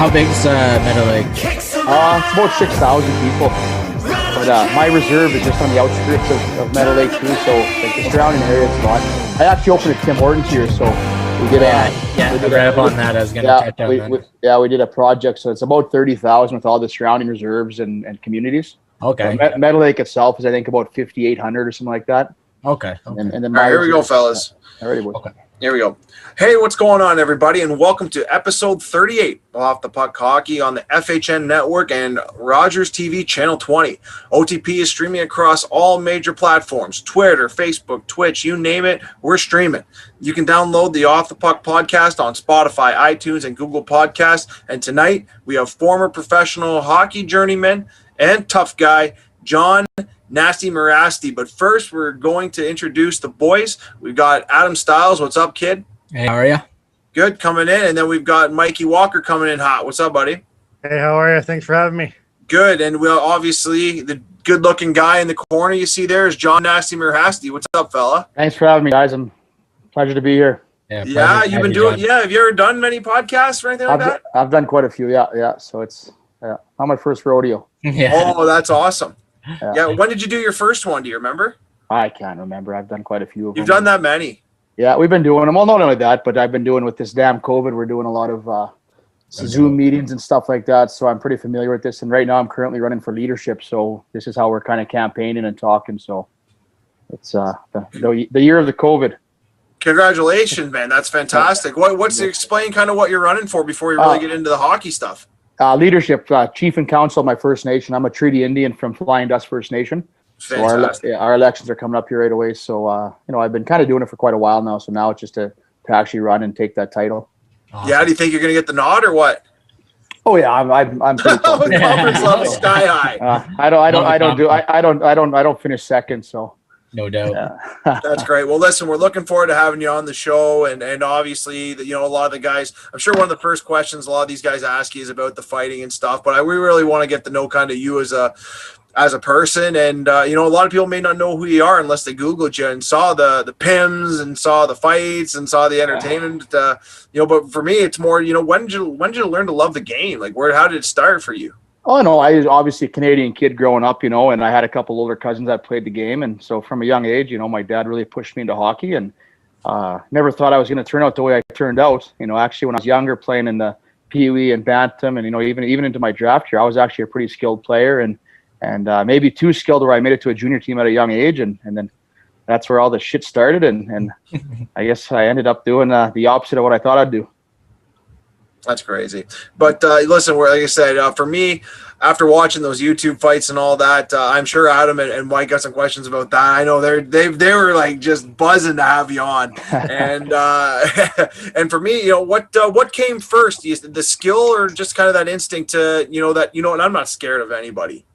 How big's Meadow Lake? It's about 6,000 people. But my reserve is just on the outskirts of Meadow Lake too, so like the surrounding area is not. I actually opened at Tim Hortons here, so we did on that. I was going to touch on that. We did a project, so it's about 30,000 with all the surrounding reserves and communities. Okay. So Meadow Lake itself is, I think, about 5,800 or something like that. Okay. And then all right, here we go, fellas. Okay. Here we go. Hey, what's going on, everybody, and welcome to episode 38 of Off the Puck Hockey on the FHN Network and Rogers TV Channel 20. OTP is streaming across all major platforms, Twitter, Facebook, Twitch, you name it, we're streaming. You can download the Off the Puck podcast on Spotify, iTunes, and Google Podcasts. And tonight, we have former professional hockey journeyman and tough guy, Jon Mirasty. But first, we're going to introduce the boys. We've got Adam Stiles. What's up, kid? Hey, how are you? Good, coming in. And then we've got Mikey Walker coming in hot. What's up, buddy? Hey, how are you? Thanks for having me. Good. And we'll obviously, the good-looking guy in the corner you see there is Jon Mirasty. What's up, fella? Thanks for having me, guys. Pleasure to be here. Yeah, you've been doing. Yeah, have you ever done many podcasts or anything like that? I've done quite a few. Yeah. So it's not my first rodeo. Yeah. Oh, that's awesome. Yeah. Yeah. When did you do your first one? Do you remember? I can't remember. I've done quite a few of them. You've done that many. Yeah, we've been doing them. Well, not only that, but I've been doing with this damn COVID. We're doing a lot of Zoom meetings and stuff like that. So I'm pretty familiar with this. And right now I'm currently running for leadership. So this is how we're kind of campaigning and talking. So it's the year of the COVID. Congratulations, man. That's fantastic. What's explain kind of what you're running for before you really get into the hockey stuff? Leadership, chief and council of my First Nation. I'm a Treaty Indian from Flying Dust First Nation. Fantastic. So our elections are coming up here right away. So, I've been kind of doing it for quite a while now. So now it's just to actually run and take that title. Awesome. Yeah. Do you think you're going to get the nod or what? Oh yeah, I'm pretty level sky high. I don't finish second. So. No doubt. Yeah. That's great. Well, listen, we're looking forward to having you on the show. And obviously, a lot of the guys, I'm sure one of the first questions a lot of these guys ask you is about the fighting and stuff. But we really want to get to know kind of you as a person. And, a lot of people may not know who you are unless they Googled you and saw the PIMs and saw the fights and saw the entertainment. But for me, it's more, when did you learn to love the game? Like, how did it start for you? Oh, no, I was obviously a Canadian kid growing up, and I had a couple older cousins that played the game. And so from a young age, my dad really pushed me into hockey, and never thought I was going to turn out the way I turned out. Actually, when I was younger, playing in the Pee Wee and Bantam and, even into my draft year, I was actually a pretty skilled player and maybe too skilled where I made it to a junior team at a young age. And then that's where all the shit started. And I guess I ended up doing the opposite of what I thought I'd do. That's crazy. But listen, like I said, for me, after watching those YouTube fights and all that, I'm sure Adam and Mike got some questions about that. I know they were like just buzzing to have you on. And and for me, what came first? The skill or just kind of that instinct to, and I'm not scared of anybody.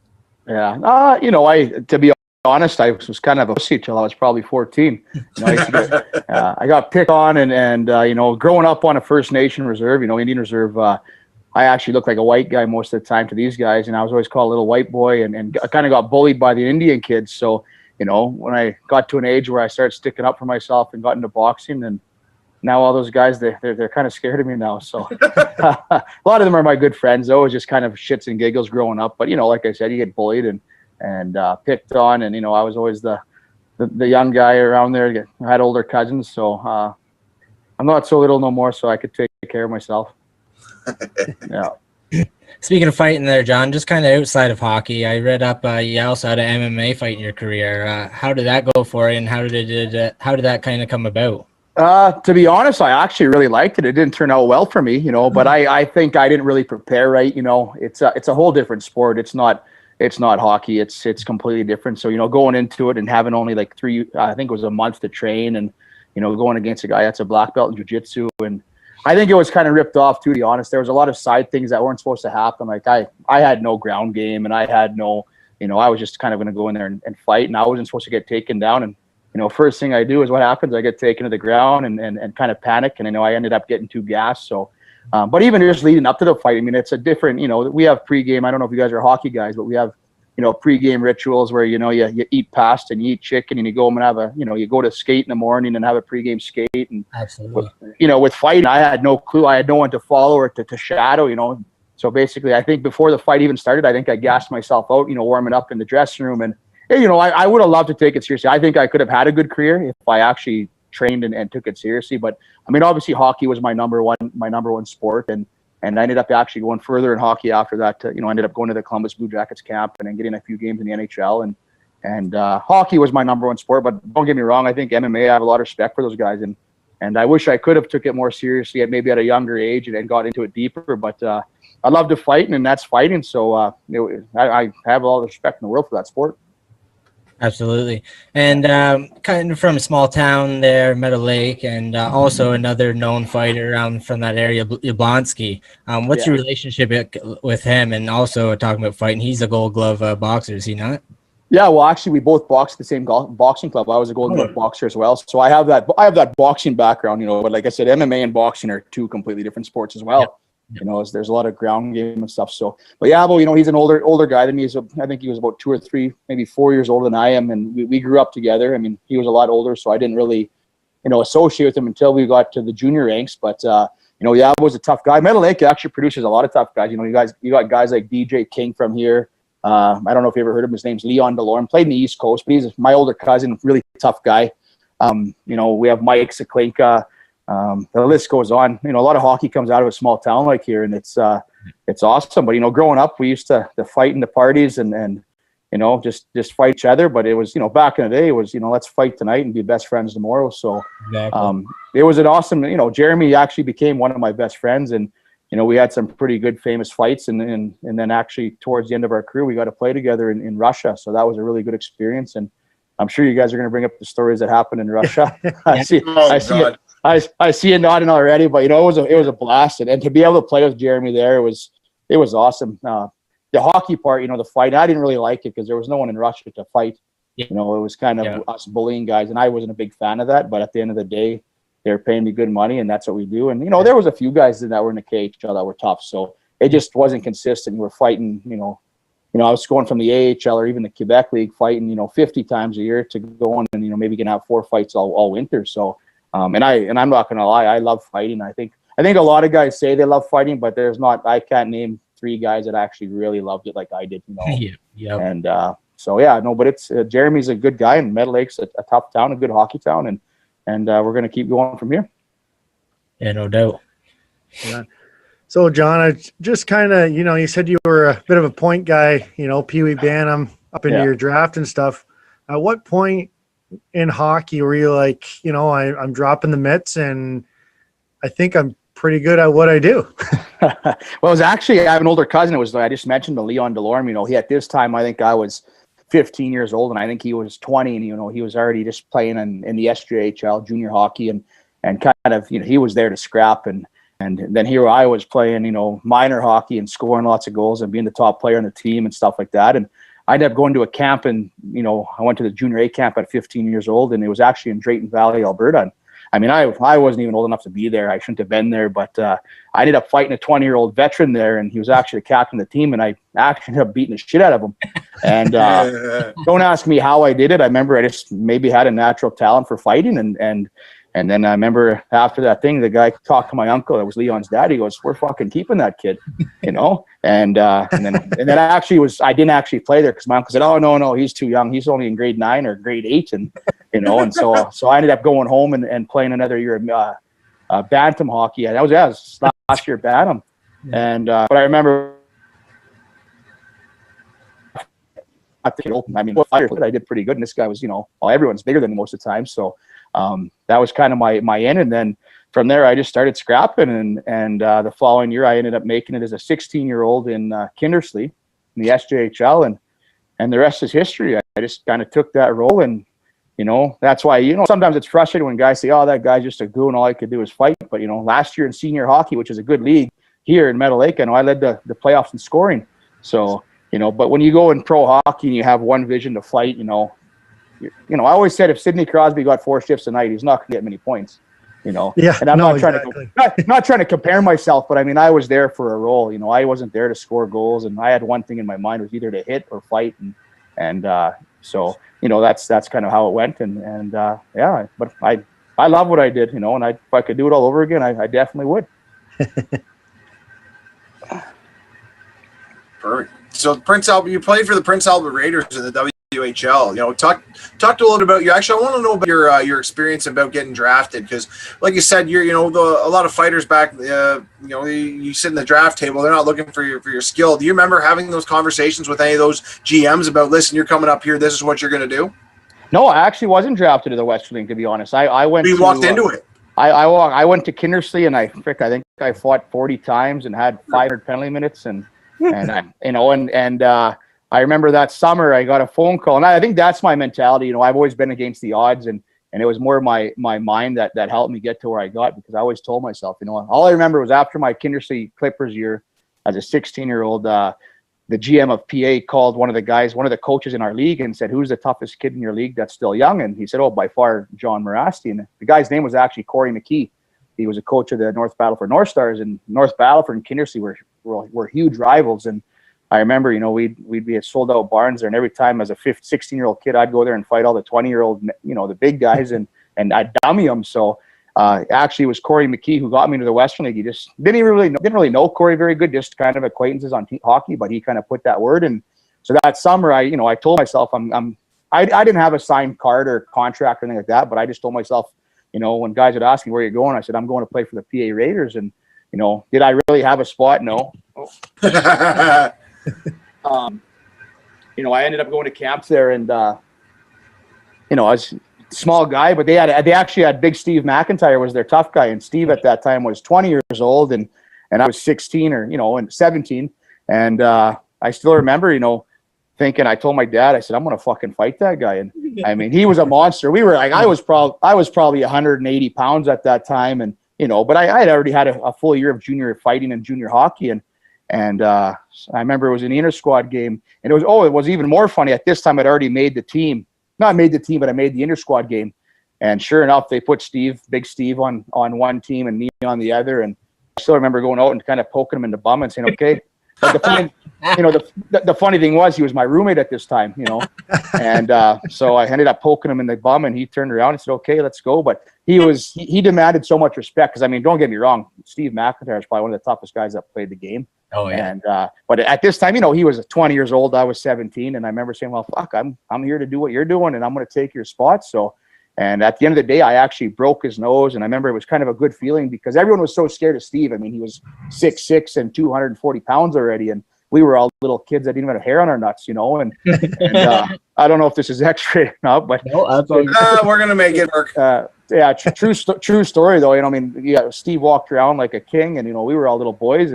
Yeah. To be honest, I was kind of a pussy till I was probably 14. I got picked on and growing up on a First Nation reserve, Indian reserve, I actually looked like a white guy most of the time to these guys, and I was always called a little white boy and I kind of got bullied by the Indian kids. So, when I got to an age where I started sticking up for myself and got into boxing, and now all those guys, they're kind of scared of me now. So a lot of them are my good friends, though. It was just kind of shits and giggles growing up. But, like I said, you get bullied and picked on, and I was always the young guy around there. I had older cousins, so I'm not so little no more, so I could take care of myself. Yeah. Speaking of fighting there, Jon, just kind of outside of hockey, I read up you also had an MMA fight in your career. How did that go for you, and how did that kind of come about? To be honest, I actually really liked it. It didn't turn out well for me, but I think I didn't really prepare right. It's a whole different sport. It's not hockey. It's completely different. So, going into it and having only like I think it was a month to train and, going against a guy that's a black belt in jiu-jitsu. And I think it was kind of ripped off too, to be honest. There was a lot of side things that weren't supposed to happen. Like I had no ground game and I had no, I was just kind of going to go in there and fight, and I wasn't supposed to get taken down. And, first thing I do is what happens. I get taken to the ground and kind of panic. And, I ended up getting too gassed. So, but even just leading up to the fight, I mean, it's a different, we have pregame. I don't know if you guys are hockey guys, but we have, pregame rituals where, you eat pasta and you eat chicken and you go home and have you go to skate in the morning and have a pregame skate. And, absolutely. with fighting, I had no clue. I had no one to follow or to shadow, So basically, I think before the fight even started, I think I gassed myself out, warming up in the dressing room. And, I would have loved to take it seriously. I think I could have had a good career if I actually trained and took it seriously. But, I mean, obviously, hockey was my number one sport. And I ended up actually going further in hockey after that. I ended up going to the Columbus Blue Jackets camp and then getting a few games in the NHL. And hockey was my number one sport. But don't get me wrong, I think MMA, I have a lot of respect for those guys. And I wish I could have took it more seriously maybe at a younger age and got into it deeper. But I love to fight, and that's fighting. So I have all the respect in the world for that sport. Absolutely. And kind of from a small town there, Meadow Lake, and also another known fighter from that area, Yablonsky. What's your relationship with him? And also talking about fighting, he's a Gold Glove boxer, is he not? Yeah, well, actually, we both boxed at the same boxing club. I was a Gold Glove boxer as well, so I have that boxing background, But like I said, MMA and boxing are two completely different sports as well. Yep. There's a lot of ground game and stuff. So, but he's an older guy than me. I think he was about 2 or 3, maybe 4 years older than I am, and we grew up together. I mean, he was a lot older, so I didn't really, associate with him until we got to the junior ranks. But Yabo was a tough guy. Meadow Lake actually produces a lot of tough guys. You got guys like DJ King from here. I don't know if you ever heard of him. His name's Leon DeLorme. Played in the East Coast, but he's my older cousin, really tough guy. We have Mike Saklinka. The list goes on. A lot of hockey comes out of a small town like here, and it's awesome. But growing up, we used to fight in the parties and just fight each other. But it was back in the day, it was let's fight tonight and be best friends tomorrow. So exactly. It was an awesome. Jeremy actually became one of my best friends, and we had some pretty good famous fights, and then actually towards the end of our career, we got to play together in Russia. So that was a really good experience, and I'm sure you guys are going to bring up the stories that happened in Russia. I see it nodding already, but it was a blast, and to be able to play with Jeremy there, it was awesome. The hockey part, the fight, I didn't really like it because there was no one in Russia to fight. Yeah. It was kind of us bullying guys, and I wasn't a big fan of that. But at the end of the day, they were paying me good money, and that's what we do. And there was a few guys that were in the KHL that were tough, so it just wasn't consistent. We were fighting, I was going from the AHL or even the Quebec League fighting, 50 times a year to going and maybe can have 4 fights all winter. So. And I'm not gonna lie, I love fighting. I think a lot of guys say they love fighting, but I can't name 3 guys that actually really loved it like I did. Yeah. And but it's Jeremy's a good guy, and Meadow Lake's a tough town, a good hockey town, and we're gonna keep going from here. Yeah, no doubt. Yeah. So John, I just kind of you said you were a bit of a point guy, Pee Wee Bantam up into your draft and stuff. At what point in hockey were you like, I'm dropping the mitts and I think I'm pretty good at what I do? Well, it was actually, I have an older cousin. It was, I just mentioned the Leon DeLorme, he at this time, I think I was 15 years old and I think he was 20, and, he was already just playing in the SJHL junior hockey and kind of, he was there to scrap. And then here I was playing, minor hockey and scoring lots of goals and being the top player on the team and stuff like that. And I ended up going to a camp, and I went to the junior A camp at 15 years old, and it was actually in Drayton Valley, Alberta. And, I mean, I wasn't even old enough to be there. I shouldn't have been there, but I ended up fighting a 20-year-old veteran there, and he was actually the captain of the team, and I actually ended up beating the shit out of him. And don't ask me how I did it. I remember I just maybe had a natural talent for fighting, and then I remember after that thing, the guy talked to my uncle, that was Leon's dad. He goes, "We're fucking keeping that kid," and then I didn't actually play there because my uncle said, "Oh no, he's too young. He's only in grade 9 or grade 8," and and so I ended up going home and playing another year of bantam hockey. And that was last year bantam, and but I remember. I did pretty good, and this guy was, everyone's bigger than me most of the time, so. That was kind of my end, and then from there I just started scrapping, and the following year I ended up making it as a 16-year-old in Kindersley in the SJHL, and the rest is history. I just kind of took that role, and that's why sometimes it's frustrating when guys say, "Oh, that guy's just a goo and all I could do is fight." But last year in senior hockey, which is a good league here in Meadow Lake, I led the playoffs in scoring. So but when you go in pro hockey and you have one vision to fight, I always said if Sidney Crosby got 4 shifts a night, he's not going to get many points, Yeah, and I'm not trying to compare myself, but I mean, I was there for a role. I wasn't there to score goals, and I had one thing in my mind, was either to hit or fight, and so that's kind of how it went, and but I love what I did, and if I could do it all over again, I definitely would. Perfect. So Prince Albert, you played for the Prince Albert Raiders in the WHL. You know, talk a little bit about you. Actually, I want to know about your experience about getting drafted, because, like you said, a lot of fighters back. You sit in the draft table. They're not looking for your skill. Do you remember having those conversations with any of those GMs about, listen, you're coming up here. This is what you're going to do? No, I actually wasn't drafted to the Western League, to be honest. I went. You walked into it. I went to Kindersley, and I think I fought 40 times and had 500 penalty minutes, and I remember that summer I got a phone call, and I think that's my mentality. You know, I've always been against the odds, and it was more my mind that helped me get to where I got, because I always told myself, all I remember was after my Kindersley Clippers year as a 16-year-old, the GM of PA called one of the coaches in our league, and said, "Who's the toughest kid in your league that's still young?" And he said, "Oh, by far, Jon Mirasty." And the guy's name was actually Corey McKee. He was a coach of the North Battleford North Stars, and North Battleford and Kindersley were huge rivals. And I remember, we'd be at sold out barns there, and every time as a 16-year-old kid, I'd go there and fight all the 20-year-old, the big guys, and I'd dummy them. So actually, it was Corey McKee who got me to the Western League. He just didn't really know Corey very good, just kind of acquaintances on hockey, but he kind of put that word. And so that summer, I told myself I didn't have a signed card or contract or anything like that, but I just told myself, when guys would ask me, "Where are you going?" I said, "I'm going to play for the PA Raiders." And did I really have a spot? No. I ended up going to camps there, and I was a small guy, but they actually had Big Steve McIntyre was their tough guy, and Steve at that time was 20 years old, and I was 16 and 17, and I still remember thinking, I told my dad, I said, "I'm gonna fucking fight that guy." And I mean, he was a monster. We were like, I was probably 180 pounds at that time, and but I had already had a full year of junior fighting and junior hockey, and I remember it was an inter squad game, and it was even more funny. At this time, I'd already made the team. Not made the team, but I made the inter squad game. And sure enough, they put Big Steve on one team and me on the other. And I still remember going out and kind of poking him in the bum and saying, "Okay." But the funny thing was, he was my roommate at this time, and so I ended up poking him in the bum, and he turned around and said, "Okay, let's go." But he demanded so much respect, because, I mean, don't get me wrong, Steve McIntyre is probably one of the toughest guys that played the game. Oh yeah. And but at this time, he was 20 years old. I was 17, and I remember saying, "Well, fuck, I'm here to do what you're doing, and I'm going to take your spot." So, and at the end of the day, I actually broke his nose, and I remember it was kind of a good feeling, because everyone was so scared of Steve. I mean, he was 6'6" and 240 pounds already, and we were all little kids that didn't even have hair on our nuts, and I don't know if this is X-rated or not, but no, we're gonna make it work. Yeah, true story though. I mean, Steve walked around like a king, and we were all little boys,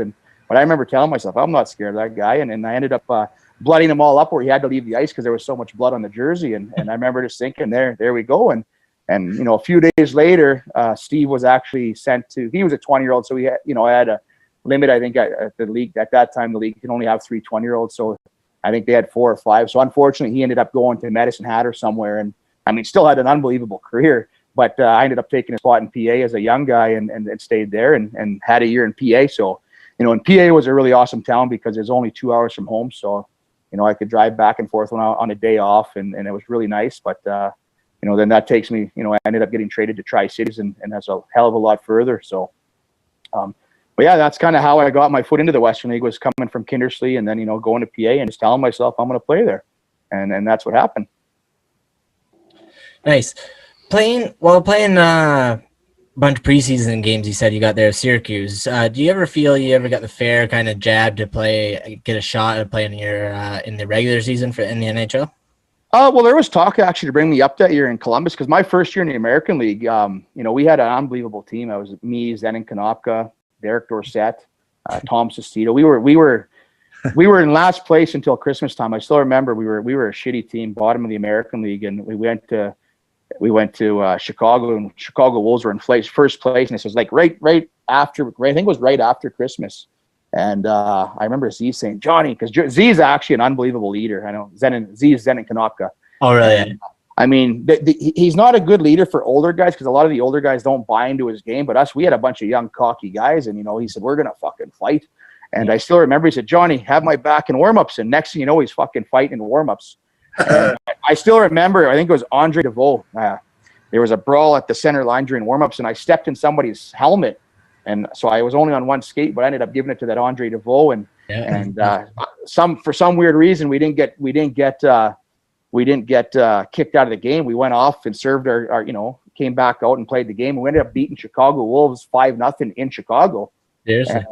but I remember telling myself, I'm not scared of that guy, and I ended up blooding him all up where he had to leave the ice because there was so much blood on the jersey, and I remember just thinking, there we go, and a few days later, Steve was actually sent to. He was a 20-year-old, so he had, I had a limit. I think at the league at that time, the league can only have 3 20-year-olds, so I think they had 4 or 5. So unfortunately, he ended up going to Medicine Hat or somewhere, and I mean, still had an unbelievable career. But I ended up taking a spot in PA as a young guy, and stayed there and had a year in PA. So, and PA was a really awesome town because it's only 2 hours from home. So, I could drive back and forth on a day off, and it was really nice. But, then that takes me, I ended up getting traded to Tri-Cities, and that's a hell of a lot further. So, but yeah, that's kind of how I got my foot into the Western League, was coming from Kindersley, and then, going to PA and just telling myself I'm going to play there. And that's what happened. Nice. Playing a bunch of preseason games, you said you got there at Syracuse. Do you ever feel you ever got the fair kind of jab to get a shot at playing in the regular season in the NHL? Well, there was talk actually to bring me up that year in Columbus, because my first year in the American League, we had an unbelievable team. I was me, Zenon Konopka, Derek Dorsett, Tom Sestito. We were in last place until Christmas time. I still remember we were a shitty team, bottom of the American League, and we went to Chicago, and Chicago Wolves were in first place, and this was like right after, I think it was right after Christmas. And I remember Z saying, "Johnny," because Z is actually an unbelievable leader. I know Z is Zenon Konopka. Oh, really? And, I mean, he's not a good leader for older guys, because a lot of the older guys don't buy into his game. But we had a bunch of young, cocky guys, and he said, "We're gonna fucking fight." And I still remember he said, "Johnny, have my back in warmups." And next thing you know, he's fucking fighting in warmups. I still remember, I think it was Andre DeVoe. There was a brawl at the center line during warmups, and I stepped in somebody's helmet. And so I was only on one skate, but I ended up giving it to that Andre DeVoe. And Yeah. And for some weird reason, we didn't get kicked out of the game. We went off and served our came back out and played the game. We ended up beating Chicago Wolves 5-0 in Chicago. Seriously.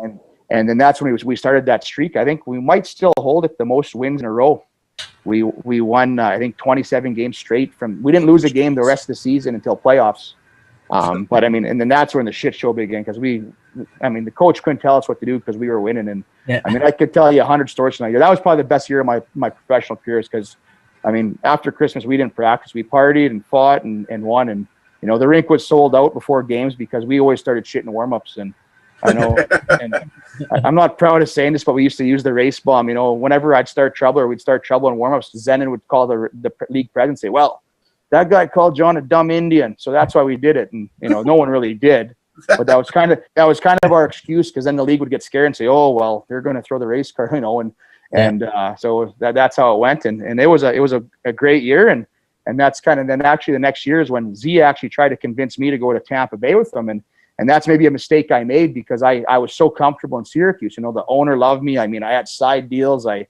And then that's when we started that streak. I think we might still hold it the most wins in a row. We won I think 27 games straight we didn't lose a game the rest of the season until playoffs. But I mean, and then that's when the shit show began, because the coach couldn't tell us what to do because we were winning. And I mean, I could tell you 100 stories from that year. That was probably the best year of my professional career, because I mean, after Christmas we didn't practice. We partied and fought and won. And the rink was sold out before games because we always started shit in warm-ups. And I know, and I'm not proud of saying this, but we used to use the race bomb. Whenever I'd start trouble or we'd start trouble in warm-ups, Zenon would call the league president and say, "Well, that guy called John a dumb Indian, so that's why we did it." And no one really did, but that was kind of our excuse, because then the league would get scared and say, "Oh, well, they're going to throw the race car," so that's how it went. And it was a great year. And that's then actually the next year is when Z actually tried to convince me to go to Tampa Bay with them. And that's maybe a mistake I made, because I was so comfortable in Syracuse. The owner loved me. I mean, I had side deals. I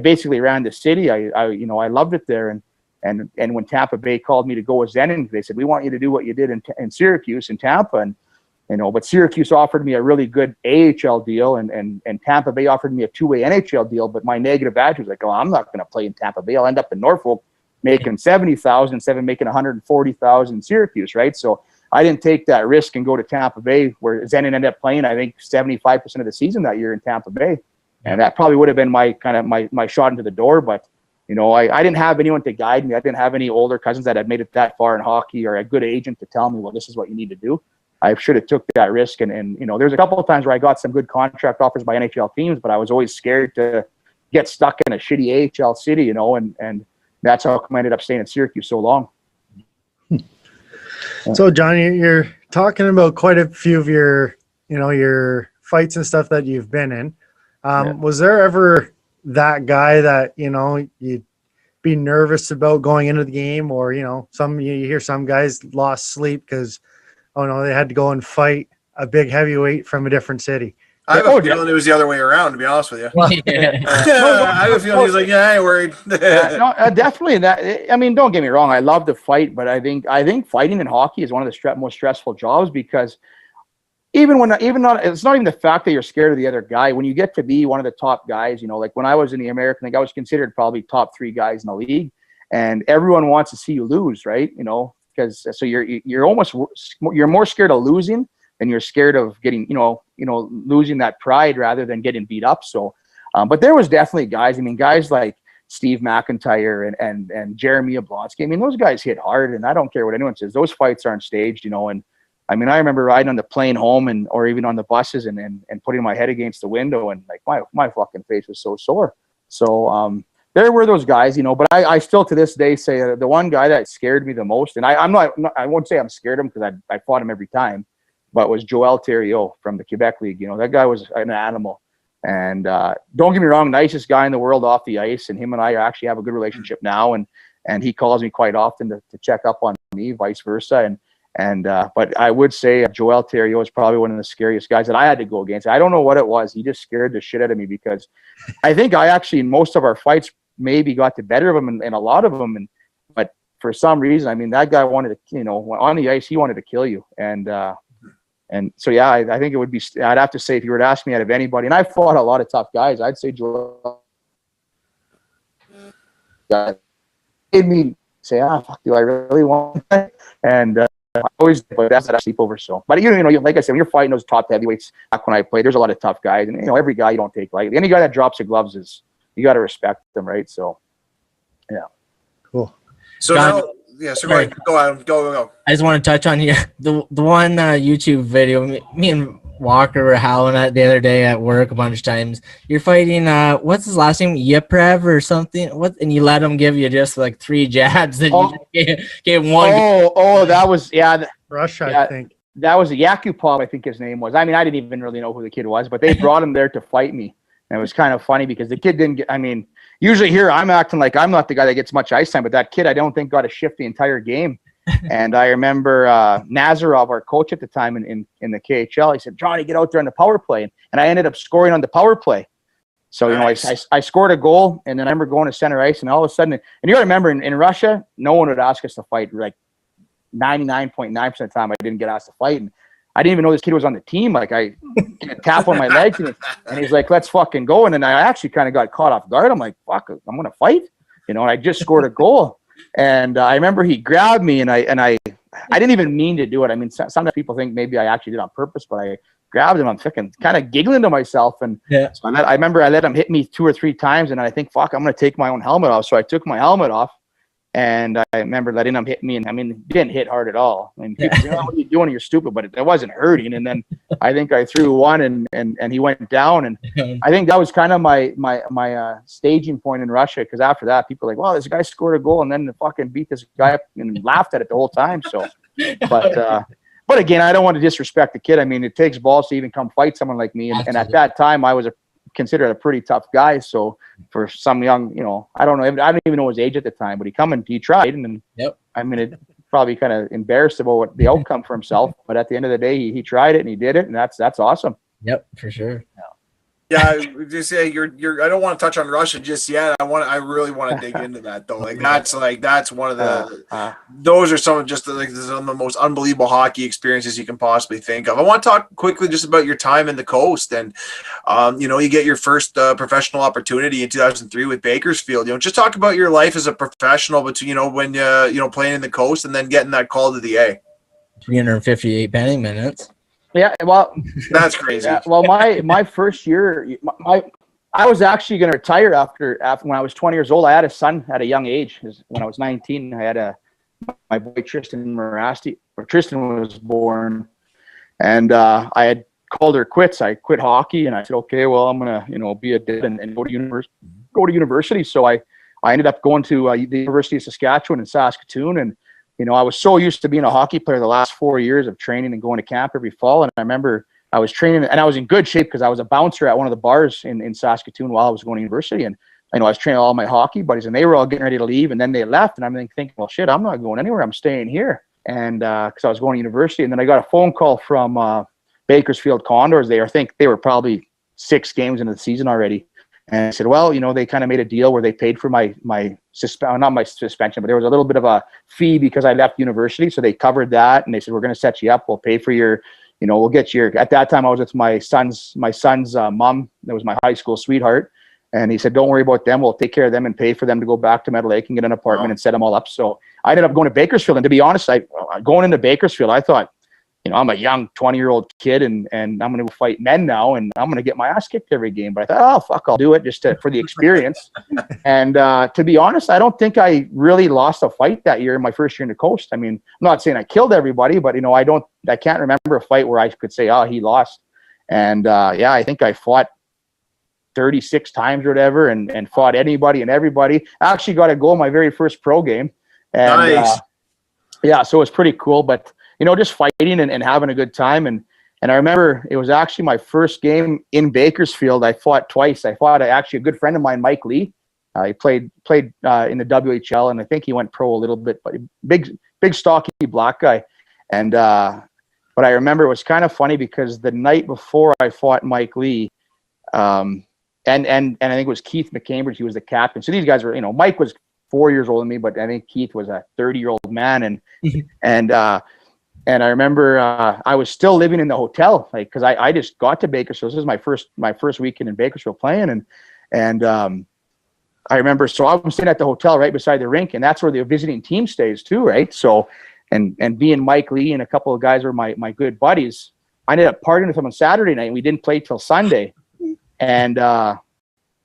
basically ran the city. I loved it there. And when Tampa Bay called me to go with Zenon, they said, "We want you to do what you did in Syracuse and Tampa." And but Syracuse offered me a really good AHL deal, and Tampa Bay offered me a two-way NHL deal. But my negative attitude was like, "Oh, I'm not going to play in Tampa Bay. I'll end up in Norfolk making $70,000 instead of making $140,000 in Syracuse, right?" So I didn't take that risk and go to Tampa Bay, where Zenon ended up playing, I think, 75% of the season that year in Tampa Bay. And that probably would have been my shot into the door. But, I didn't have anyone to guide me. I didn't have any older cousins that had made it that far in hockey, or a good agent to tell me, well, this is what you need to do. I should have took that risk. And there's a couple of times where I got some good contract offers by NHL teams, but I was always scared to get stuck in a shitty AHL city, and that's how I ended up staying in Syracuse so long. So, John, you're talking about quite a few of your fights and stuff that you've been in. Was there ever that guy that, you'd be nervous about going into the game, or, you hear some guys lost sleep because, they had to go and fight a big heavyweight from a different city? I have a feeling it was the other way around, to be honest with you. I have a feeling he's like, "Yeah, I ain't worried." Definitely. Don't get me wrong. I love to fight, but I think fighting in hockey is one of the most stressful jobs, because it's not even the fact that you're scared of the other guy. When you get to be one of the top guys, like when I was in the American League, I was considered probably top 3 guys in the league, and everyone wants to see you lose, right? Because so you're more scared of losing, and you're scared of getting, losing that pride rather than getting beat up. So, but there was definitely guys. Guys like Steve McIntyre and Jeremy Yablonski. Those guys hit hard, and I don't care what anyone says. Those fights aren't staged, And I remember riding on the plane home or even on the buses and putting my head against the window, and like my fucking face was so sore. So, there were those guys, but I still to this day say the one guy that scared me the most, and I won't say I'm scared of him, because I fought him every time, but was Joel Theriault from the Quebec League. That guy was an animal. And don't get me wrong, nicest guy in the world off the ice. And him and I actually have a good relationship now. And he calls me quite often to check up on me, vice versa. But I would say Joel Theriault is probably one of the scariest guys that I had to go against. I don't know what it was. He just scared the shit out of me, because I think I actually, in most of our fights, maybe got the better of him in a lot of them. But for some reason, that guy wanted to, on the ice, he wanted to kill you. And so, yeah, I think it would be, I'd have to say, if you were to ask me out of anybody, and I fought a lot of tough guys, I'd say Joel made me say, fuck, do I really want that? And I always, but that's not a sleepover. So, but like I said, when you're fighting those top heavyweights, back when I played, there's a lot of tough guys, and every guy you don't take lightly. Any guy that drops the gloves you got to respect them, right? So, yeah. Cool. So now, yeah, so go. I just want to touch on here the one YouTube video. Me and Walker were howling at the other day at work a bunch of times. You're fighting what's his last name, Yeprev or something? What? And you let him give you just like 3 jabs, and you gave one. That was Russia, I think. That was Yakupov, I think his name was. I didn't even really know who the kid was, but they brought him there to fight me. And it was kind of funny because the kid didn't get, usually here I'm acting like I'm not the guy that gets much ice time, but that kid I don't think got a shift the entire game. And I remember Nazarov, our coach at the time in the KHL, he said, "Johnny, get out there on the power play." And I ended up scoring on the power play. So, you know, Nice. I scored a goal, and then I remember going to center ice, and all of a sudden, and you got to remember, in Russia, no one would ask us to fight. Like 99.9% of the time, I didn't get asked to fight. And I didn't even know this kid was on the team. Like, I get a tap on my legs, and he's like, let's fucking go. And then I actually kind of got caught off guard. I'm like, fuck, I'm going to fight? You know, and I just scored a goal. And I remember he grabbed me, and I didn't even mean to do it. I mean, sometimes people think maybe I actually did it on purpose, but I grabbed him. I'm thinking, kind of giggling to myself. And so I remember I let him hit me 2 or 3 times, and I think, fuck, I'm going to take my own helmet off. So I took my helmet off, and I remember letting him hit me. And I mean, he didn't hit hard at all. I mean, people say, oh, what are you doing? You're stupid. But it wasn't hurting. And then I think I threw one, and he went down. And I think that was kind of my staging point in Russia, because after that, people were like, well, this guy scored a goal, and then fucking beat this guy up and laughed at it the whole time. So, but again, I don't want to disrespect the kid. I mean, it takes balls to even come fight someone like me. And at that time, I was considered a pretty tough guy. So for some young, you know, I don't even know his age at the time, but he tried. And then, I mean, it probably kind of embarrassed about what the outcome for himself. But at the end of the day, he tried it and he did it. And that's awesome. Yep, for sure. Yeah, just say I don't want to touch on Russia just yet. I really want to dig into that though. That's one of the those are some of just some of the most unbelievable hockey experiences you can possibly think of. I want to talk quickly just about your time in the coast, and you know, you get your first professional opportunity in 2003 with Bakersfield. You know, just talk about your life as a professional between, you know, when you know, playing in the coast and then getting that call to the A. 358 penning minutes. Yeah, well, that's crazy. Yeah, well, my first year, I was actually going to retire after when I was 20 years old. I had a son at a young age. When I was 19, I had my boy Tristan Mirasty, or Tristan was born, and I had called her quits. I quit hockey, and I said, okay, well, I'm gonna, you know, be a dad and go to university. So I ended up going to the University of Saskatchewan in Saskatoon, and you know, I was so used to being a hockey player the last 4 years of training and going to camp every fall. And I remember I was training, and I was in good shape because I was a bouncer at one of the bars in Saskatoon while I was going to university. And I know I was training all my hockey buddies, and they were all getting ready to leave, and then they left. And I'm thinking, well, shit, I'm not going anywhere. I'm staying here. And because I was going to university. And then I got a phone call from Bakersfield Condors. I think they were probably 6 games into the season already. And I said, well, you know, they kind of made a deal where they paid for not my suspension, but there was a little bit of a fee because I left university. So they covered that, and they said, we're going to set you up. We'll pay for your, you know, we'll get your, at that time I was with my son's mom. That was my high school sweetheart. And he said, don't worry about them. We'll take care of them and pay for them to go back to Meadow Lake and get an apartment and set them all up. So I ended up going to Bakersfield. And to be honest, going into Bakersfield, I thought, you know, I'm a young 20-year-old kid, and I'm going to fight men now, and I'm going to get my ass kicked every game. But I thought, oh, fuck, I'll do it just for the experience. And to be honest, I don't think I really lost a fight that year in my first year in the coast. I mean, I'm not saying I killed everybody, but, you know, I can't remember a fight where I could say, oh, he lost. And, yeah, I think I fought 36 times or whatever and fought anybody and everybody. I actually got a goal in my very first pro game. And, nice. Yeah, so it was pretty cool. But, you know, just fighting and having a good time. And I remember it was actually my first game in Bakersfield. I fought twice. I fought actually a good friend of mine, Mike Lee. He played in the WHL, and I think he went pro a little bit, but big, stocky black guy. And but I remember it was kind of funny because the night before I fought Mike Lee, and I think it was Keith McCambridge, he was the captain. So these guys were, you know, Mike was 4 years older than me, but I think Keith was a 30-year-old man, and I remember I was still living in the hotel, like, because I just got to Bakersfield. This is my first weekend in Bakersfield playing, and I remember, so I was staying at the hotel right beside the rink, and that's where the visiting team stays too, right? So, and being Mike Lee and a couple of guys were my good buddies, I ended up partying with them on Saturday night, and we didn't play till Sunday, and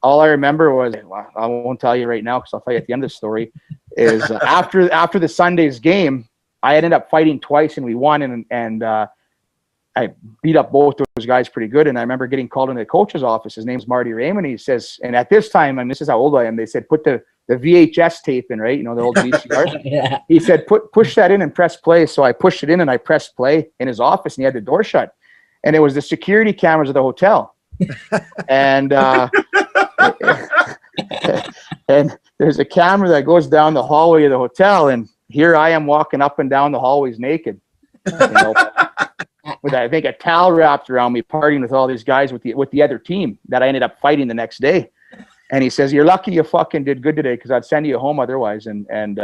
all I remember was, well, I won't tell you right now because I'll tell you at the end of the story, is after the Sunday's game, I ended up fighting twice and we won, and I beat up both those guys pretty good. And I remember getting called into the coach's office. His name's Marty Raymond. He says, and at this time, and this is how old I am, they said, put the VHS tape in, right? You know, the old VCR. Yeah. He said, push that in and press play. So I pushed it in and I pressed play in his office, and he had the door shut. And it was the security cameras of the hotel. And and there's a camera that goes down the hallway of the hotel, and here I am walking up and down the hallways naked. You know? with, I think, a towel wrapped around me, partying with all these guys with the other team that I ended up fighting the next day. And he says, "You're lucky you fucking did good today, because I'd send you home otherwise." And